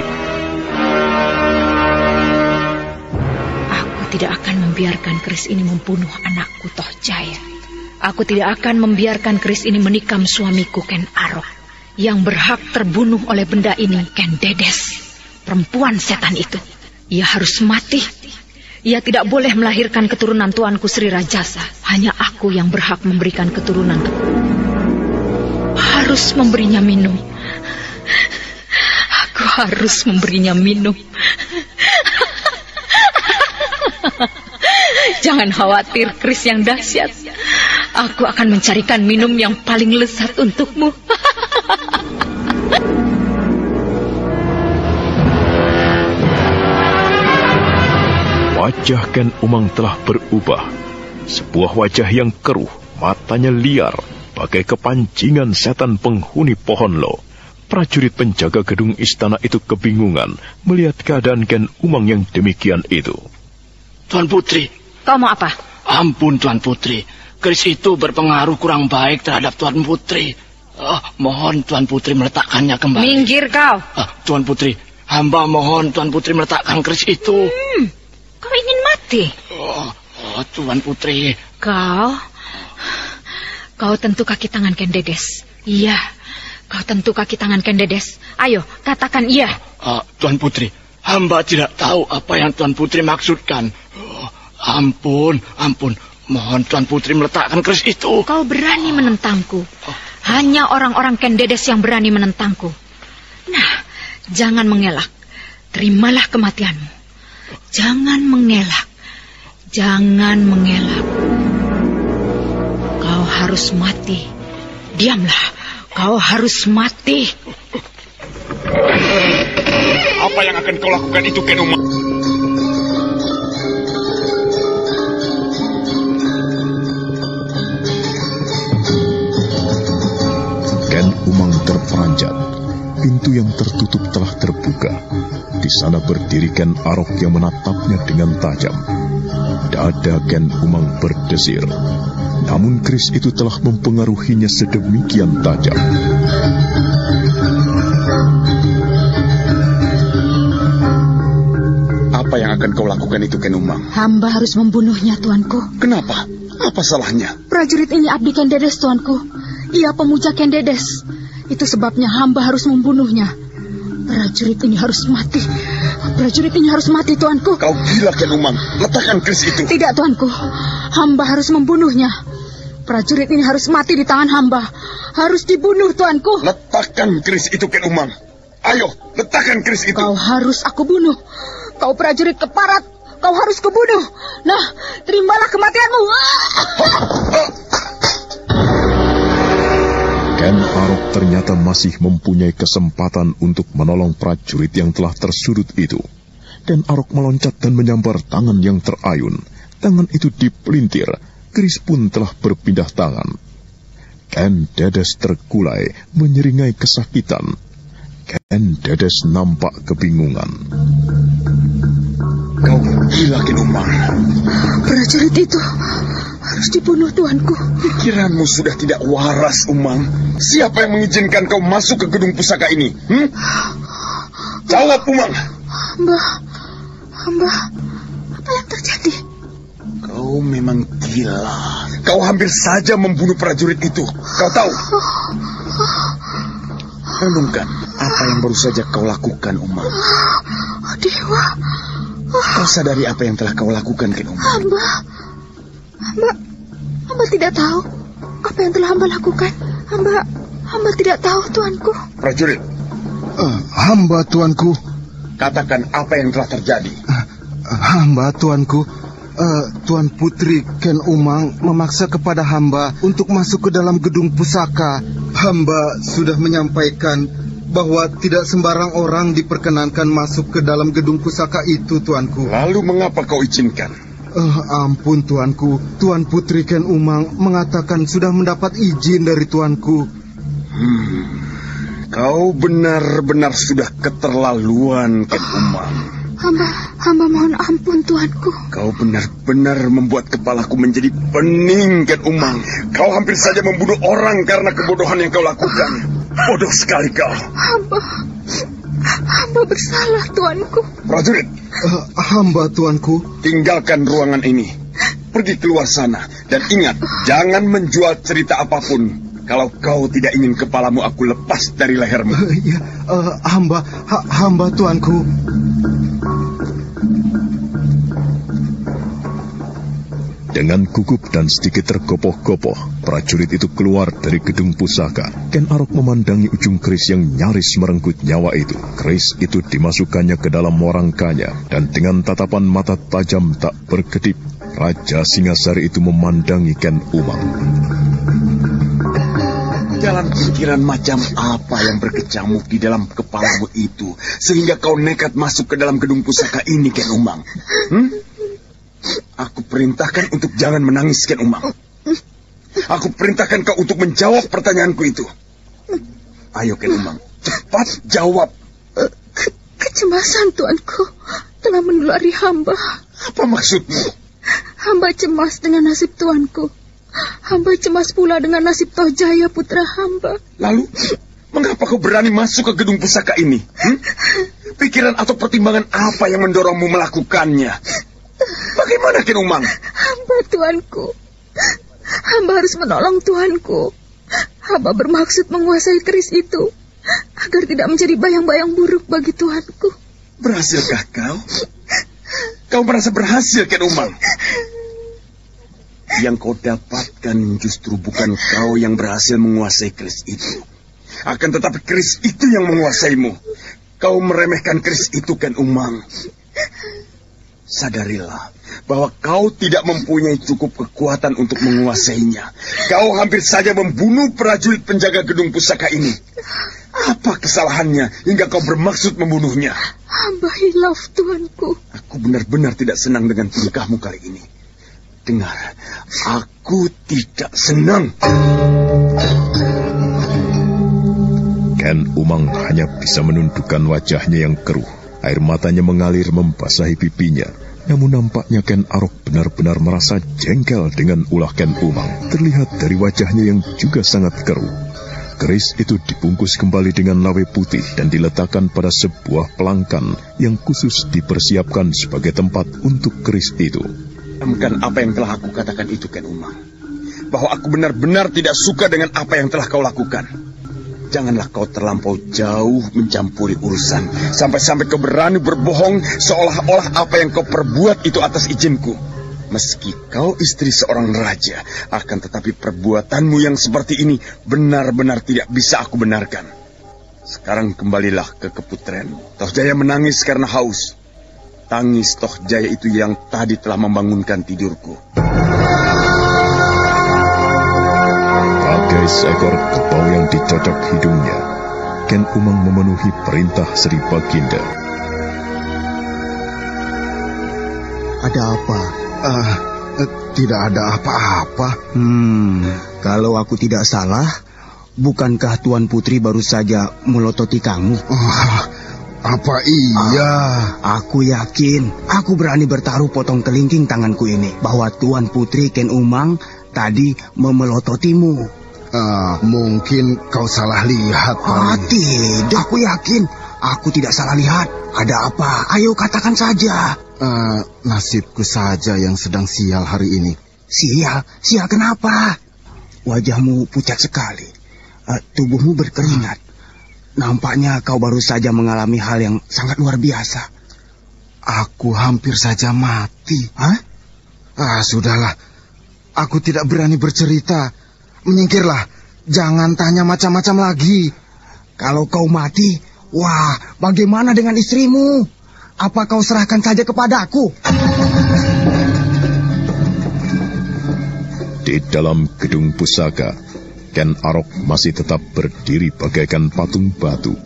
Aku tidak akan membiarkan keris ini membunuh anakku Toh Jaya. Aku tidak akan membiarkan keris ini menikam suamiku Ken Arok. Yang berhak terbunuh oleh benda ini Ken Dedes, perempuan setan itu. Ia harus mati. Ia tidak boleh melahirkan keturunan tuanku Sri Rajasa. Hanya aku yang berhak memberikan keturunan. Harus memberinya minum. Aku harus memberinya minum. Jangan khawatir, keris yang dahsyat. Aku akan mencarikan minum yang paling lezat untukmu. Wajah Ken Umang telah berubah. Sebuah wajah yang keruh, matanya liar, bagai kepancingan setan penghuni pohon lo. Prajurit penjaga gedung istana itu kebingungan melihat keadaan Ken Umang yang demikian itu. Tuan Putri. Kau mau apa? Ampun Tuan Putri, keris itu berpengaruh kurang baik terhadap Tuan Putri. Mohon Tuan Putri meletakkannya kembali. Minggir kau. Tuan Putri, hamba mohon Tuan Putri meletakkan keris itu. Kau ingin mati? Tuan Putri. Kau tentu kaki tangan Ken Dedes. Iya, kau tentu kaki tangan Ken Dedes. Ayo, katakan iya. Tuan Putri, hamba tidak tahu apa yang Tuan Putri maksudkan. Ampun. Mohon Tuan Putri meletakkan keris itu. Kau berani menentangku. Hanya orang-orang Ken Dedes yang berani menentangku. Nah, jangan mengelak. Terimalah kematianmu. Jangan mengelak. Jangan mengelak. Kau harus mati. Diamlah. Kau harus mati. Apa yang akan kau lakukan itu, Ken Umang? Ken Umang terperanjat. Pintu yang tertutup telah terbuka. Di sana berdiri Ken Arok yang menatapnya dengan tajam. Dada Ken Umang berdesir. Namun keris itu telah mempengaruhinya sedemikian tajam. Apa yang akan kau lakukan itu, Ken Umang? Hamba harus membunuhnya, Tuanku. Kenapa? Apa salahnya? Prajurit ini abdi Ken Dedes, Tuanku. Ia pemuja Ken Dedes. Itu sebabnya hamba harus membunuhnya. Prajurit ini harus mati. Prajurit ini harus mati, Tuanku. Kau gila, Ken Umang. Letakkan keris itu. Tidak, Tuanku. Hamba harus membunuhnya. Prajurit ini harus mati di tangan hamba. Harus dibunuh, Tuanku. Letakkan keris itu, Ken Umang. Ayo, letakkan keris itu. Kau harus aku bunuh. Kau prajurit keparat. Kau harus kubunuh. Nah, terimalah kematianmu. Ken Arok ternyata masih mempunyai kesempatan untuk menolong prajurit yang telah tersudut itu. Ken Arok meloncat dan menyambar tangan yang terayun. Tangan itu dipelintir. Keris pun telah berpindah tangan. Ken Dedes terkulai, menyeringai kesakitan. Ken Dedes nampak kebingungan. Kau gila, Ken Umang. Prajurit itu harus dibunuh, Tuanku. Pikiranmu sudah tidak waras, Umang. Siapa yang mengizinkan kau masuk ke gedung pusaka ini? Jawab, Umang. Hamba, apa yang terjadi? Kau memang gila. Kau hampir saja membunuh prajurit itu. Kau tahu? Renungkan apa yang baru saja kau lakukan, Umang. Dewa. Kau sadari apa yang telah kau lakukan, Ken Umang? Hamba tidak tahu apa yang telah hamba lakukan. Hamba tidak tahu, Tuanku. Prajurit. Hamba, Tuanku. Katakan apa yang telah terjadi. Hamba, Tuanku. Tuan Putri Ken Umang memaksa kepada hamba untuk masuk ke dalam gedung pusaka. Hamba sudah menyampaikan bahwa tidak sembarang orang diperkenankan masuk ke dalam gedung pusaka itu, Tuanku. Lalu mengapa kau izinkan? Ampun, Tuanku. Tuan Putri Ken Umang mengatakan sudah mendapat izin dari Tuanku. Kau benar-benar sudah keterlaluan, Ken Umang. Hamba mohon ampun, Tuanku. Kau benar-benar membuat kepalaku menjadi pening, Ken Umang. Kau hampir saja membunuh orang karena kebodohan yang kau lakukan. Bodoh sekali kau. Hamba bersalah, Tuanku. Prajurit. Hamba, Tuanku. Tinggalkan ruangan ini. Pergi keluar sana. Dan ingat, jangan menjual cerita apapun. Kalau kau tidak ingin kepalamu aku lepas dari lehermu. Hamba, Tuanku. Dengan gugup dan sedikit tergopoh-gopoh, prajurit itu keluar dari gedung pusaka. Ken Arok memandangi ujung keris yang nyaris merenggut nyawa itu. Keris itu dimasukkannya ke dalam warangkanya, dan dengan tatapan mata tajam tak berkedip, Raja Singasari itu memandangi Ken Umang. Jalan pikiran macam apa yang berkecamuk di dalam kepalamu itu, sehingga kau nekat masuk ke dalam gedung pusaka ini, Ken Umang? Aku perintahkan untuk jangan menangis, Ken Umang. Aku perintahkan kau untuk menjawab pertanyaanku itu. Ayo, Ken Umang, cepat jawab. Kecemasan, Tuanku, telah menulari hamba. Apa maksudmu? Hamba cemas dengan nasib Tuanku. Hamba cemas pula dengan nasib Tohjaya, putra hamba. Lalu, mengapa kau berani masuk ke gedung pusaka ini? Pikiran atau pertimbangan apa yang mendorongmu melakukannya? Bagaimana, Ken Umang? Hamba, Tuanku. Hamba harus menolong Tuanku. Hamba bermaksud menguasai keris itu agar tidak menjadi bayang-bayang buruk bagi Tuanku. Berhasilkah kau? Kau merasa berhasil, Ken Umang? Yang kau dapatkan justru bukan kau yang berhasil menguasai keris itu. Akan tetapi keris itu yang menguasaimu. Kau meremehkan keris itu, Ken Umang. Sadarilah bahwa kau tidak mempunyai cukup kekuatan untuk menguasainya. Kau hampir saja membunuh prajurit penjaga gedung pusaka ini. Apa kesalahannya hingga kau bermaksud membunuhnya? Hamba hilaf, Tuanku. Aku benar-benar tidak senang dengan tingkahmu kali ini. Dengar, aku tidak senang. Ken Umang hanya bisa menundukkan wajahnya yang keruh. Air matanya mengalir membasahi pipinya. Namun nampaknya Ken Arok benar-benar merasa jengkel dengan ulah Ken Umang. Terlihat dari wajahnya yang juga sangat keruh. Keris itu dibungkus kembali dengan lawe putih dan diletakkan pada sebuah pelangkan yang khusus dipersiapkan sebagai tempat untuk keris itu. Bukan apa yang telah aku katakan itu, Ken Umang. Bahwa aku benar-benar tidak suka dengan apa yang telah kau lakukan. Janganlah kau terlampau jauh mencampuri urusan. Sampai-sampai kau berani berbohong seolah-olah apa yang kau perbuat itu atas izinku. Meski kau istri seorang raja, akan tetapi perbuatanmu yang seperti ini benar-benar tidak bisa aku benarkan. Sekarang kembalilah ke keputren. Toh Jaya menangis karena haus. Tangis Toh Jaya itu yang tadi telah membangunkan tidurku. Bagai seekor kerbau yang dicocok hidungnya, Ken Umang memenuhi perintah Sri Baginda. Ada apa? Tidak ada apa-apa. Kalau aku tidak salah, bukankah Tuan Putri baru saja melototi kamu? Apa iya? Aku yakin, aku berani bertaruh potong kelingking tanganku ini bahwa Tuan Putri Ken Umang tadi memelototimu. Mungkin kau salah lihat. Tidak, aku yakin. Aku tidak salah lihat. Ada apa? Ayo katakan saja. Nasibku saja yang sedang sial hari ini. Sial? Sial kenapa? Wajahmu pucat sekali. Tubuhmu berkeringat. Nampaknya kau baru saja mengalami hal yang sangat luar biasa. Aku hampir saja mati. Hah? Sudahlah. Aku tidak berani bercerita. Menyingkirlah. Jangan tanya macam-macam lagi. Kalau kau mati, wah, bagaimana dengan istrimu? Apa kau serahkan saja kepadaku? Di dalam gedung pusaka, Ken Arok masih tetap berdiri bagaikan patung batu.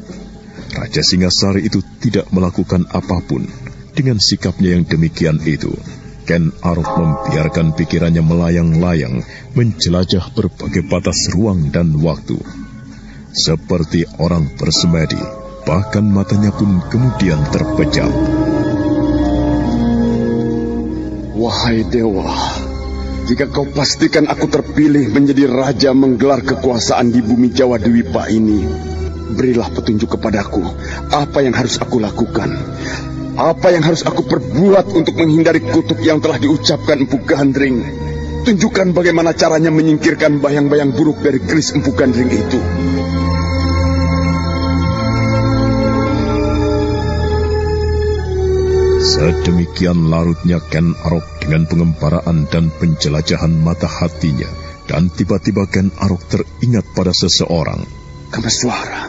Raja Singasari itu tidak melakukan apapun. Dengan sikapnya yang demikian itu, Ken Arok membiarkan pikirannya melayang-layang, menjelajah berbagai batas ruang dan waktu. Seperti orang bersemedi, bahkan matanya pun kemudian terpejam. Wahai dewa, jika kau pastikan aku terpilih menjadi raja menggelar kekuasaan di bumi Jawa Dwipa ini, berilah petunjuk kepadaku apa yang harus aku lakukan. Apa yang harus aku perbuat untuk menghindari kutuk yang telah diucapkan Empu Gandring? Tunjukkan bagaimana caranya menyingkirkan bayang-bayang buruk dari keris Empu Gandring itu. Sedemikian larutnya Ken Arok dengan pengembaraan dan penjelajahan mata hatinya. Dan tiba-tiba Ken Arok teringat pada seseorang. Kameswara.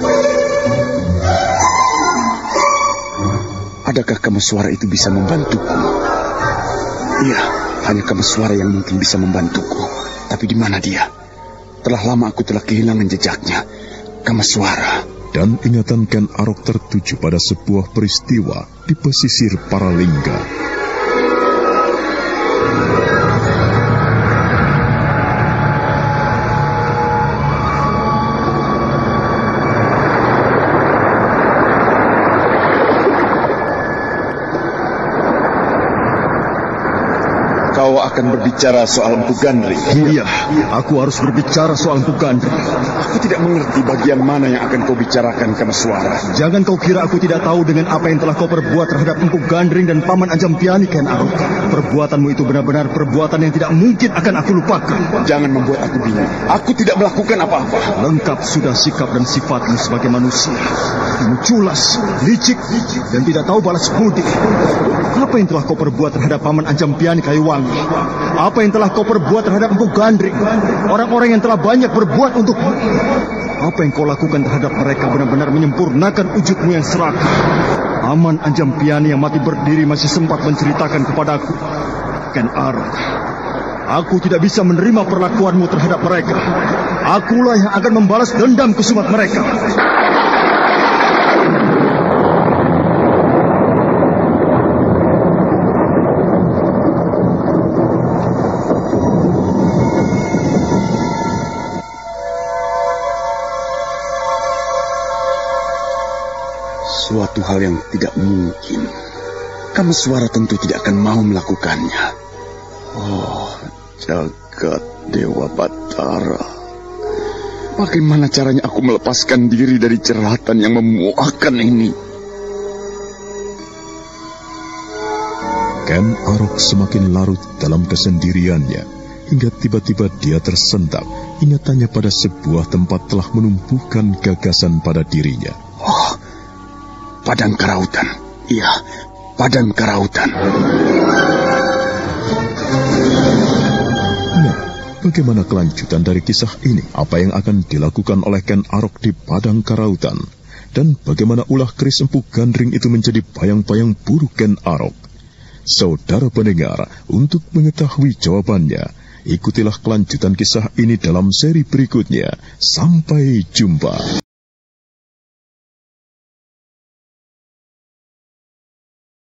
Adakah Kameswara itu bisa membantuku? Iya, hanya Kameswara yang mungkin bisa membantuku. Tapi di mana dia? Telah lama aku telah kehilangan jejaknya. Kameswara. Dan ingatan Ken Arok tertuju pada sebuah peristiwa di pesisir Paralingga. Kau akan berbicara soal Empu Gandring. Iya, aku harus berbicara soal Empu Gandring. Aku tidak mengerti bagian mana yang akan kau bicarakan, Kameswara. Jangan kau kira aku tidak tahu dengan apa yang telah kau perbuat terhadap Empu Gandring dan Paman Anjampiani, Ken Arok. Perbuatanmu itu benar-benar perbuatan yang tidak mungkin akan aku lupakan. Jangan membuat aku bingung. Aku tidak melakukan apa-apa. Lengkap sudah sikap dan sifatmu sebagai manusia. Kamu culas, licik, dan tidak tahu balas budi. Apa yang telah kau perbuat terhadap Paman Anjampiani Kayuwangi? Apa yang telah kau perbuat terhadap Empu Gandring? Orang-orang yang telah banyak berbuat untukmu. Apa yang kau lakukan terhadap mereka benar-benar menyempurnakan wujudmu yang serakah. Paman Anjampiani yang mati berdiri masih sempat menceritakan kepadaku. Ken Arok, aku tidak bisa menerima perlakuanmu terhadap mereka. Akulah yang akan membalas dendam kesumat mereka. Suatu hal yang tidak mungkin. Kameswara tentu tidak akan mau melakukannya. Oh, jagat Dewa Batara. Bagaimana caranya aku melepaskan diri dari jeratan yang memuakkan ini? Ken Arok semakin larut dalam kesendiriannya, hingga tiba-tiba dia tersentak. Ingatannya pada sebuah tempat telah menumbuhkan gagasan pada dirinya. Oh, padang karautan. Iya, padang karautan. Nah, bagaimana kelanjutan dari kisah ini? Apa yang akan dilakukan oleh Ken Arok di padang karautan? Dan bagaimana ulah keris Empu Gandring itu menjadi bayang-bayang buruk Ken Arok? Saudara pendengar, untuk mengetahui jawabannya, ikutilah kelanjutan kisah ini dalam seri berikutnya. Sampai jumpa.